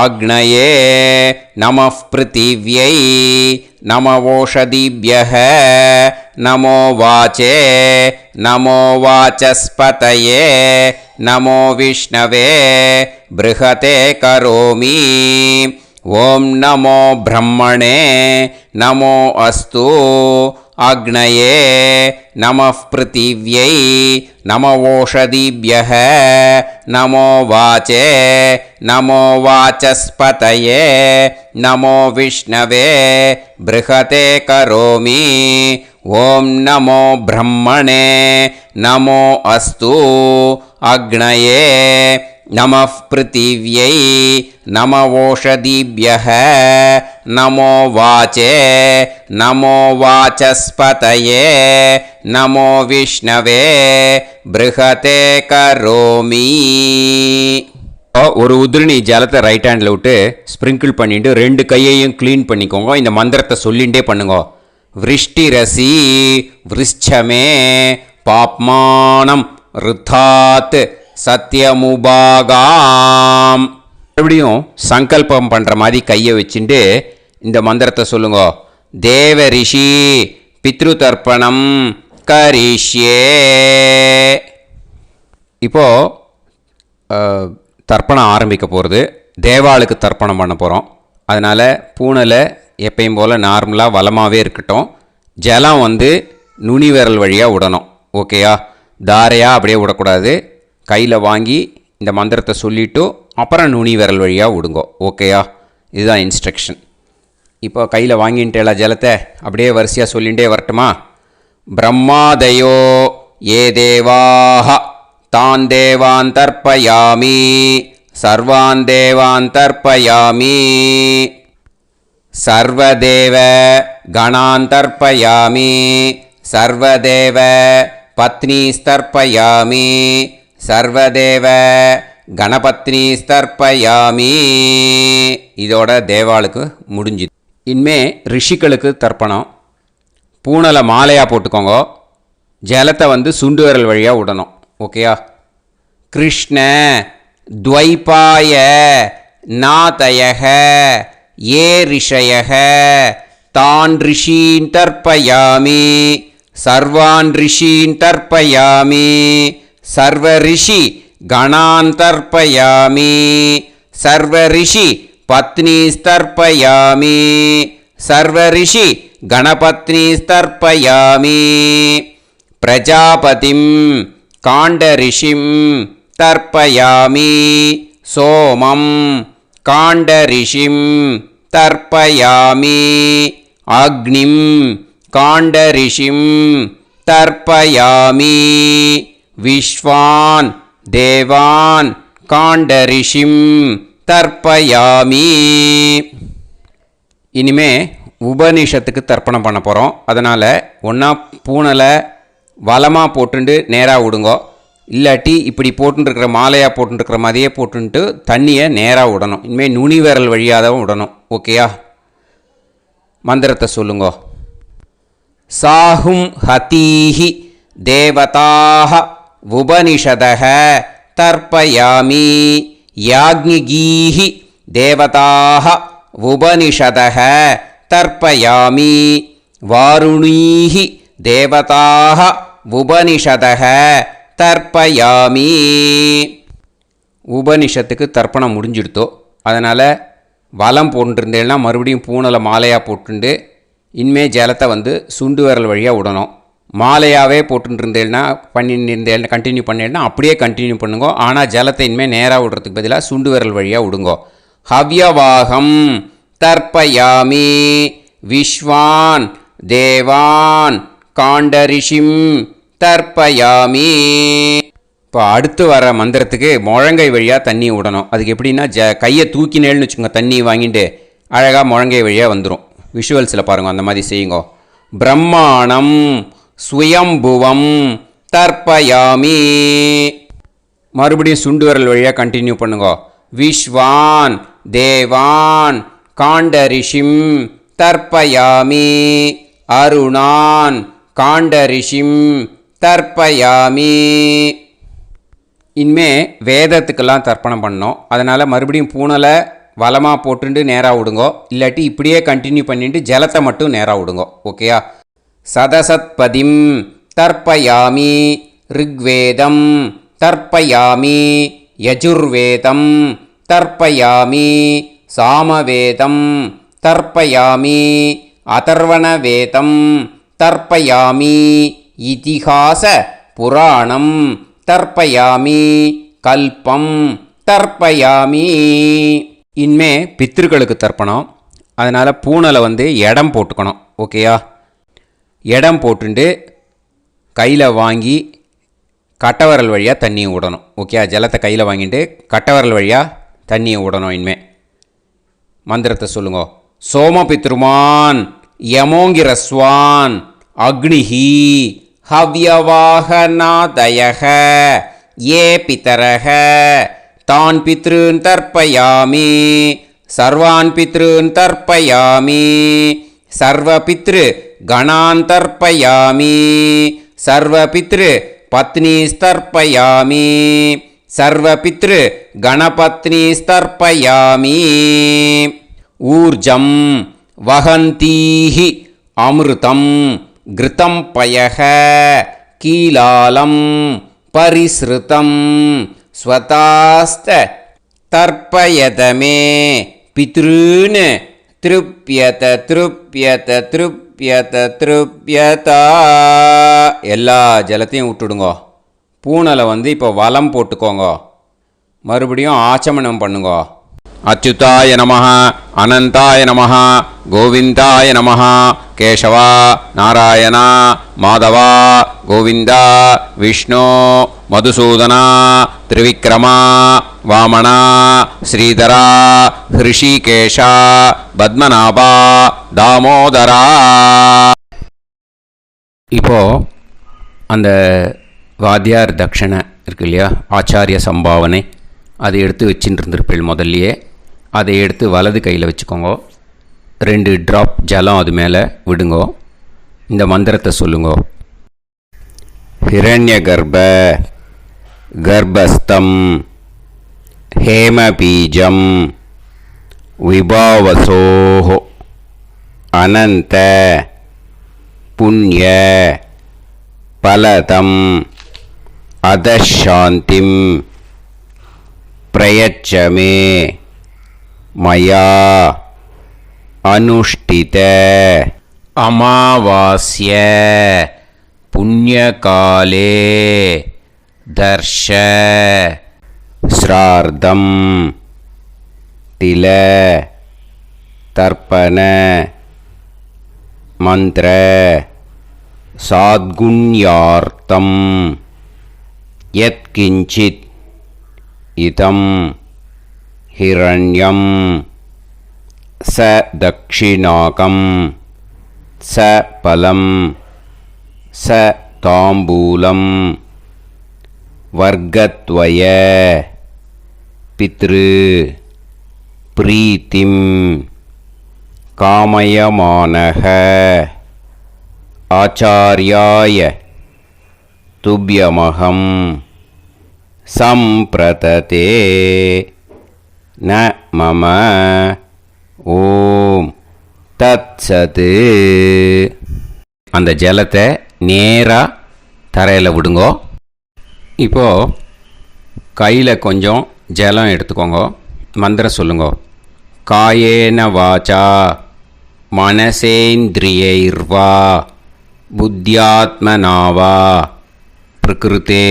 அக்னயே நமः பிருத்திவ்யை நமவோஷதிभ्यः நமோ வாச்சே நமோ வாசஸ்பதயே நமோ விஷ்ணவே ப்ருஹதே கரோமி. ஓம் நமோ பிரம்மணே நமோ அஸ்து அக்னயே நமः பிருத்திவ்யை நமவோஷதிभ्यः நமோ வாச்சே நமோ வாசஸ்பதயே நமோ விஷ்ணவே ப்ருஹதே கரோமி. ஓம் நமோ பிரம்மணே நமோ அஸ்து அக்னயே நமः பிருத்திவ்யை நமவோஷதிभ्यः நமோ வாச்சே நமோ வாசஸ்பதயே நமோ விஷ்ணவே ப்ருஹதே கரோமி. ஒரு உதிரணி ஜலத்தை ரைட் ஹேண்டில் விட்டு ஸ்ப்ரிங்கிள் பண்ணிட்டு 2 கையையும் க்ளீன் பண்ணிக்கோங்க. இந்த மந்திரத்தை சொல்லிகிட்டே பண்ணுங்க. விருஷ்டிரசி விருஷ்சமே பாப்மானம் ருத்தாத் சத்யமுபாகாம். மறுபடியும் சங்கல்பம் பண்ணுற மாதிரி கையை வச்சுட்டு இந்த மந்திரத்தை சொல்லுங்க. தேவ ரிஷி பித்ரு தர்ப்பணம் கரிஷ்யே. இப்போது தர்ப்பணம் ஆரம்பிக்க போகிறது. தேவாளுக்கு தர்ப்பணம் பண்ண போகிறோம். அதனால் பூனையில் எப்பயும் போல் நார்மலாக வளமாகவே இருக்கட்டும். ஜலம் நுனி விரல் வழியாக விடணும். ஓகேயா? தாரையாக அப்படியே விடக்கூடாது. கையில் வாங்கி இந்த மந்திரத்தை சொல்லிவிட்டு அப்புறம் நுனி விரல் வழியாக விடுங்க. ஓகேயா? இதுதான் இன்ஸ்ட்ரக்ஷன். இப்போ கையில் வாங்கிட்டேல ஜலத்தை அப்படியே வரிசையாக சொல்லிகிட்டே வரட்டுமா? பிரம்மாதயோ ஏ தேவாஹ தான் தேவான் தர்ப்பயாமி சர்வான் தேவான் தர்ப்பயாமி சர்வதேவ கணான் தர்ப்பயாமி சர்வதேவ பத்னீஸ்தர்ப்பயாமி சர்வதேவ கணபத்னீஸ்தர்ப்பயாமி. இதோட தேவாளுக்கு முடிஞ்சுது. இனிமே ரிஷிகளுக்கு தர்ப்பணம். பூனலை மாலையாக போட்டுக்கோங்க. ஜலத்தை வந்து சுண்டு விரல் வழியாக விடணும். ஓகேயா? கிருஷ்ண துவைபாய நாதயக ஏ ரிஷயக தான் ரிஷீன் தர்ப்பயாமி சர்வான் ரிஷீன் தர்ப்பயாமி சர்வ ரிஷி கணான் தர்ப்பயாமி சர்வ ரிஷி பத்னீஸ்தர்ப்பயாமி சர்வ ரிஷி கணபத்னீஸ்தர்ப்பயாமி பிரஜாபதிம் காண்டரிஷிம் தர்ப்பயாமி சோமம் காண்டரிஷிம் தர்ப்பயாமி அக்னிம் காண்டரிஷிம் தர்ப்பயாமி விஸ்வான் தேவான் காண்டரிஷிம் தர்ப்பயாமி. இனிமே உபனிஷத்துக்கு தர்ப்பணம் பண்ண போகிறோம். அதனால் ஒன்றா பூனலை வலமாக போட்டுண்டு நேராக விடுங்கோ, இல்லாட்டி இப்படி போட்டுருக்கிற மாலையாக போட்டுருக்கிற மாதிரியே போட்டுன்ட்டு தண்ணியை நேராக விடணும். இனிமேல் நுனி விரல் வழியாக தான் விடணும். ஓகேயா? மந்திரத்தை சொல்லுங்கோ. சாஹும் ஹதீஹி தேவதாக உபனிஷதக தர்ப்பயாமி யாக்ஞிகீஹி தேவதாக உபனிஷதக தர்ப்பயாமி வாருணீஹி தேவதாக உபனிஷதக தர்ப்பயாமி. உபனிஷத்துக்கு தர்ப்பணம் முடிஞ்சிடுத்தோ. அதனால் வலம் போட்டுருந்தேன்னா மறுபடியும் பூனலை மாலையாக போட்டுண்டு இனிமே ஜலத்தை வந்து சுண்டு விரல் வழியாக விடணும். மாலையாகவே போட்டுருந்தேன்னா பண்ணியிருந்தேன் கண்டினியூ பண்ணேன்னா அப்படியே கண்டினியூ பண்ணுங்கோ. ஆனால் ஜலத்தை இனிமேல் நேராக விடுறதுக்கு பதிலாக சுண்டு விரல் வழியாக விடுங்கோ. ஹவ்யவாகம் தர்ப்பயாமி விஸ்வான் தேவான் காண்டரிஷிம் தர்ப்பயாமி. இப்போ அடுத்து வர மந்திரத்துக்கு முழங்கை வழியாக தண்ணி விடணும். அதுக்கு எப்படின்னா கையை தூக்கினேன்னு வச்சுக்கோங்க, தண்ணி வாங்கிட்டு அழகாக முழங்கை வழியாக வந்துடும். விஷுவல்ஸில் பாருங்கள், அந்த மாதிரி செய்யுங்க. பிரம்மாணம் ஸ்வயம்புவம் தர்ப்பயாமி. மறுபடியும் சுண்டு விரல் வழியாக கண்டினியூ பண்ணுங்க. விஸ்வான் தேவான் காண்டரிஷிம் தர்ப்பயாமி அருணான் காண்டரிஷிம் தர்ப்பயாமி. இனிமே வேதத்துக்கெல்லாம் தர்ப்பணம் பண்ணோம். அதனால் மறுபடியும் பூனலை வலமாக போட்டுட்டு நேராக விடுங்கோ, இல்லாட்டி இப்படியே கண்டினியூ பண்ணிட்டு ஜலத்தை மட்டும் நேராக விடுங்கோ. ஓகேயா? சதசத்பதிம் தர்ப்பயாமி ரிக்வேதம் தர்ப்பயாமி யஜுர்வேதம் தர்ப்பயாமி சாமவேதம் தர்ப்பயாமி அதர்வணவேதம் தர்ப்பயாமி இதிஹாச புராணம் தர்ப்பயாமி கல்பம் தர்ப்பயாமி. இனிமே பித்ருக்களுக்கு தர்ப்பணம். அதனால் பூனலை வந்து இடம் போட்டுக்கணும். ஓகேயா? இடம் போட்டுண்டு கையில் வாங்கி கட்டவரல் வழியாக தண்ணியை விடணும். ஓகே? ஜலத்தை கையில் வாங்கிட்டு கட்டவரல் வழியாக தண்ணியை விடணும். இனிமே மந்திரத்தை சொல்லுங்க. சோமபித்ருமான் யமோங்கிரஸ்வான் அக்னிஹி ஹவ்யவாகநாதயக ஏ பிதரக தான் பித்ருன் தர்ப்பயாமி சர்வான் பித்ருன் தர்ப்பயாமி சர்வ பித்ரு கணான் தர்ப்பயாமி சர்வ பித்ரு பத்னீஸ்தர்ப்பயாமி சர்வ பித்ரு கணபத்னீஸ்தர்ப்பயாமி. ஊர்ஜம் வஹந்தீஹி அமிர்தம் கிருதம் பயக கீலாலம் பரிஸ்ருதம் ஸ்வதாஸ்த தர்ப்பயதமே பித்ருன் திருப்யத திருப்யத திருப்யத திருப்யதா. எல்லா ஜலத்தையும் விட்டுடுங்கோ. பூனலை வந்து இப்போ வலம் போட்டுக்கோங்க. மறுபடியும் ஆச்சமனம் பண்ணுங்க. அச்சுதாய நமஹ அனந்தாய நமஹ கோவிந்தாய நமஹ கேசவா நாராயணா மாதவா கோவிந்தா விஷ்ணு மதுசூதனா திரிவிக்ரமா வாமனா ஸ்ரீதரா ஹிருஷிகேஷா பத்மநாபா தாமோதரா. இப்போது அந்த வாத்தியார் தட்சணை இருக்கு இல்லையா, ஆச்சாரிய சம்பாவனை, அதை எடுத்து வச்சுட்டு இருந்திருப்பீள் முதல்லையே. அதை எடுத்து வலது கையில் வச்சுக்கோங்க. 2 ட்ராப் ஜலம் அது மேலே விடுங்கோ. இந்த மந்திரத்தை சொல்லுங்க. ஹிரண்யகர்ப கர்ப்பஸ்தம் ஹேமபீஜம் விபாவசோஹோ அனந்த புண்ணிய பலதம் அதசாந்திம் பிரயச்சமே மயா அனுஷ்டித அமாவாஸ்ய புண்ணியகாலே தர்ஷ ஸ்ரார்த்தம் தில தர்ப்பண மந்திர சாத்குண்யார்த்தம் யத்கிஞ்சித் இதம் ஹிரண்யம் ச தக்ஷிணாகம் ச பலம் ச தாம்பூலம் வர்க்கத்வய பித்ரு பிரீத்திம் காமயமானஹ ஆச்சார்யாய துப்யமகம் சம்பிரததே ந மம ஓம் தத்சத். அந்த ஜலத்தை நேராக தரையில் விடுங்கோ. இப்போது கையில் கொஞ்சம் ஜலம் எடுத்துக்கோங்க. மந்திரம் சொல்லுங்க. காயேன வாச்சா மனசேந்திரியைர்வா புத்தியாத்மனாவா பிரகிருதே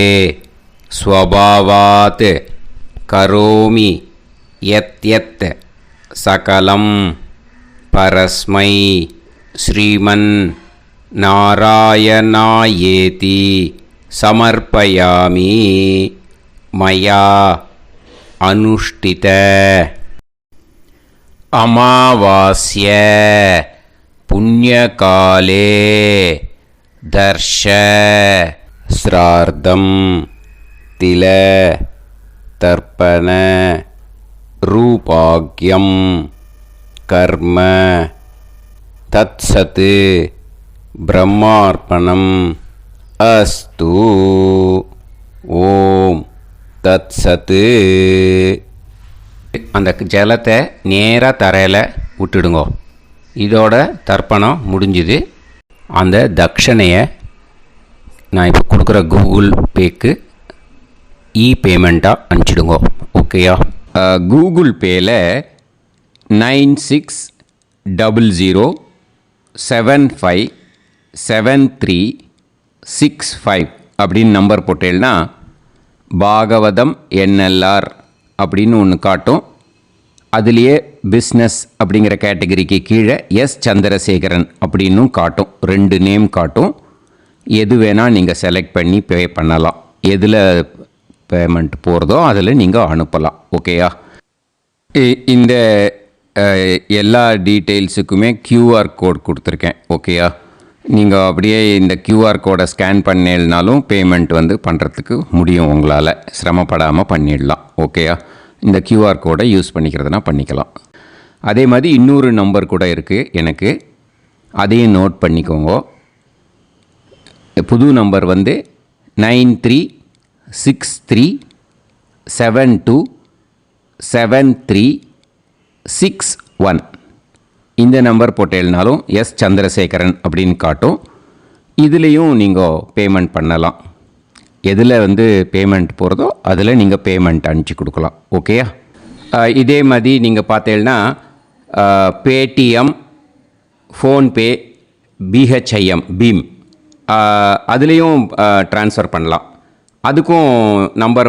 ஸ்வபாவாத் கரோமி யத் யத் சகலம் பரஸ்மை ஸ்ரீமன் நாராயணாயேதி சமர்ப்பயாமி மயா அனுஷ்டித அமாவாஸ்ய புண்ணியகாலே தர்ஷ ஸ்ரார்த்தம் தில தர்ப்பண ரூபாக்யம் கர்ம தத்சத் பிரம்மார்ப்பணம் அஸ்து. ஓம் தத்சத். அந்த ஜலத்தை நேராக தரையில் விட்டுடுங்கோ. இதோட தர்ப்பணம் முடிஞ்சுது. அந்த தட்சணையை நான் இப்போ கொடுக்குற கூகுள் பேக்கு பேமெண்ட்டாக அனுப்பிச்சிடுங்கோ. ஓகேயா? கூகுள் பேயில் 9600757365 அப்படின்னு நம்பர் போட்டேன்னா பாகவதம் NLR அப்படின்னு ஒன்று காட்டும். அதுலேயே பிஸ்னஸ் அப்படிங்கிற கேட்டகரிக்கு கீழே எஸ் சந்திரசேகரன் அப்படின்னும் காட்டும். 2 நேம் காட்டும். எது வேணால் நீங்கள் செலக்ட் பண்ணி பே பண்ணலாம். எதில் பேமெண்ட் போகிறதோ அதில் நீங்கள் அனுப்பலாம். ஓகேயா? இந்த எல்லா டீட்டெயில்ஸுக்குமே QR கோட் கொடுத்துருக்கேன். ஓகேயா? நீங்கள் அப்படியே இந்த QR கோடை ஸ்கேன் பண்ணேன்னாலும் பேமெண்ட் பண்ணுறதுக்கு முடியும். உங்களால் சிரமப்படாமல் பண்ணிடலாம். ஓகேயா? இந்த QR கோடை யூஸ் பண்ணிக்கிறதுனா பண்ணிக்கலாம். அதே மாதிரி இன்னொரு நம்பர் கூட இருக்குது எனக்கு. அதையும் நோட் பண்ணிக்கோங்க. புது நம்பர் 9363727361. இந்த நம்பர் போட்டேல்னாலும் எஸ் சந்திரசேகரன் அப்படின்னு காட்டும். இதுலேயும் நீங்கள் பேமெண்ட் பண்ணலாம். எதில் பேமெண்ட் போகிறதோ அதில் நீங்கள் பேமெண்ட் அனுப்பிச்சி கொடுக்கலாம். ஓகேயா? இதே மாதிரி நீங்கள் பார்த்தேன்னா பேடிஎம், ஃபோன்பே, பிஹெச்ஐஎம், பீம் அதுலேயும் ட்ரான்ஸ்ஃபர் பண்ணலாம். அதுக்கும் நம்பர்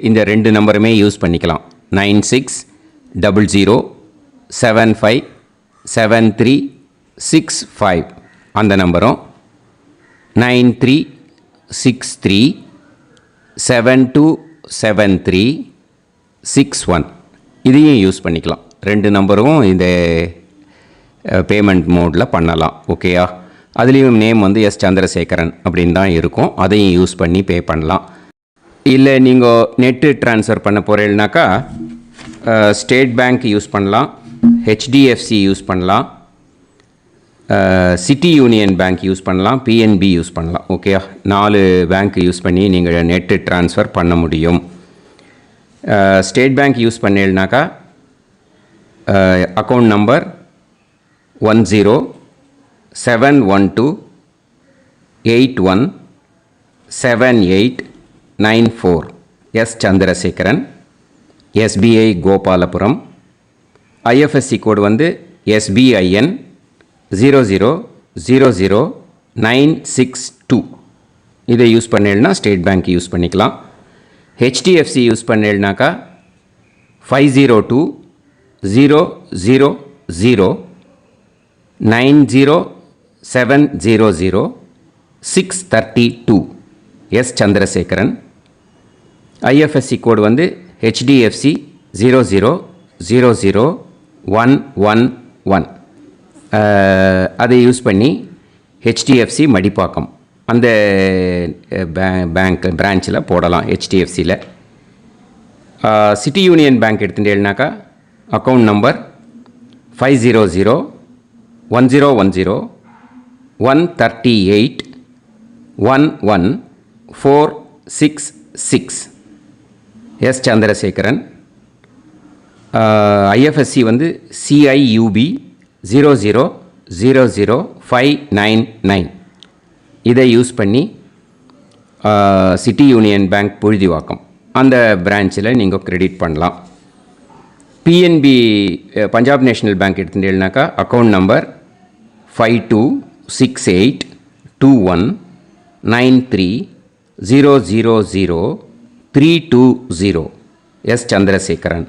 இந்த 2 நம்பருமே யூஸ் பண்ணிக்கலாம். 9600757365 அந்த நம்பரும் 9363727361 இதையும் யூஸ் பண்ணிக்கலாம். 2 நம்பரும் இந்த பேமெண்ட் மோடில் பண்ணலாம். ஓகேயா? அதுலேயும் நேம் எஸ் சந்திரசேகரன் அப்படின்னு தான் இருக்கும். அதையும் யூஸ் பண்ணி பே பண்ணலாம். இல்லை நீங்கள் நெட்டு ட்ரான்ஸ்ஃபர் பண்ண போகிறீங்கனாக்கா ஸ்டேட் பேங்க் யூஸ் பண்ணலாம், HDFC யூஸ் பண்ணலாம், சிட்டி யூனியன் பேங்க் யூஸ் பண்ணலாம், பிஎன்பி யூஸ் பண்ணலாம். ஓகே, 4 பேங்க் யூஸ் பண்ணி நீங்கள் நெட்டு ட்ரான்ஸ்ஃபர் பண்ண முடியும். ஸ்டேட் பேங்க் யூஸ் பண்ணீங்கனாக்கா account number 1071281789 S Chandrasekaran, SBI Gopalapuram. IFSC code வந்து SBIN 0000962. இதை யூஸ் பண்ணீங்கன்னா ஸ்டேட் பேங்க் யூஸ் பண்ணிக்கலாம். HDFC யூஸ் பண்ணீங்கனாக்கா 5020090700 எஸ் சந்திரசேகரன். ஐஎஃப்எஸ்சி கோடு வந்து HDFC 0000111. அதை யூஸ் பண்ணி HDFC மடிப்பாக்கம் அந்த பேங்க் பிரான்ச்சில் போடலாம். HDFCயில் சிட்டி யூனியன் பேங்க் எடுத்துட்டேன்னாக்கா account number 5001010381146 S Chandrasekaran. IFSC வந்து CIUB 0000599. இதை யூஸ் பண்ணி சிட்டி யூனியன் பேங்க் புழுதிவாக்கம் அந்த பிரான்ச்சில் நீங்கள் கிரெடிட் பண்ணலாம். பிஎன்பி பஞ்சாப் நேஷ்னல் பேங்க் எடுத்துட்டேன்னாக்கா account number 52682193000320 S Chandrasekaran.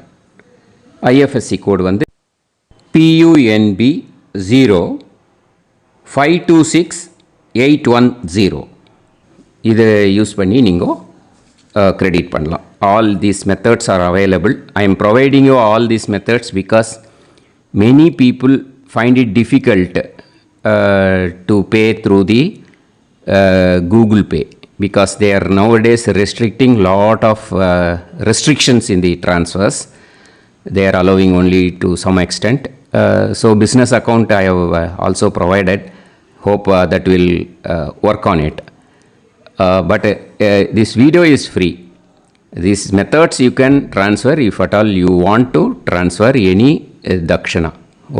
IFSC code வந்து PUNB 0526810. இதை யூஸ் பண்ணி நீங்கள் கிரெடிட் பண்ணலாம். All these methods are available. I am providing you all these methods because many people find it difficult to pay through the Google Pay because they are nowadays restricting lot of restrictions in the transfers. They are allowing only to some extent. So business account I have also provided. Hope that will work on it. But this video is free. These methods you can transfer if at all you want to transfer any dakshana.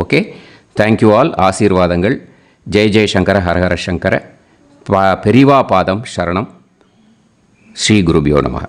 Okay. Thank you all. ஆசீர்வாதங்கள். ஜெய் ஜெய் சங்கர ஹர ஹர சங்கர. பெரிவா பாதம் சரணம். ஸ்ரீ குருபியோ நமஹ.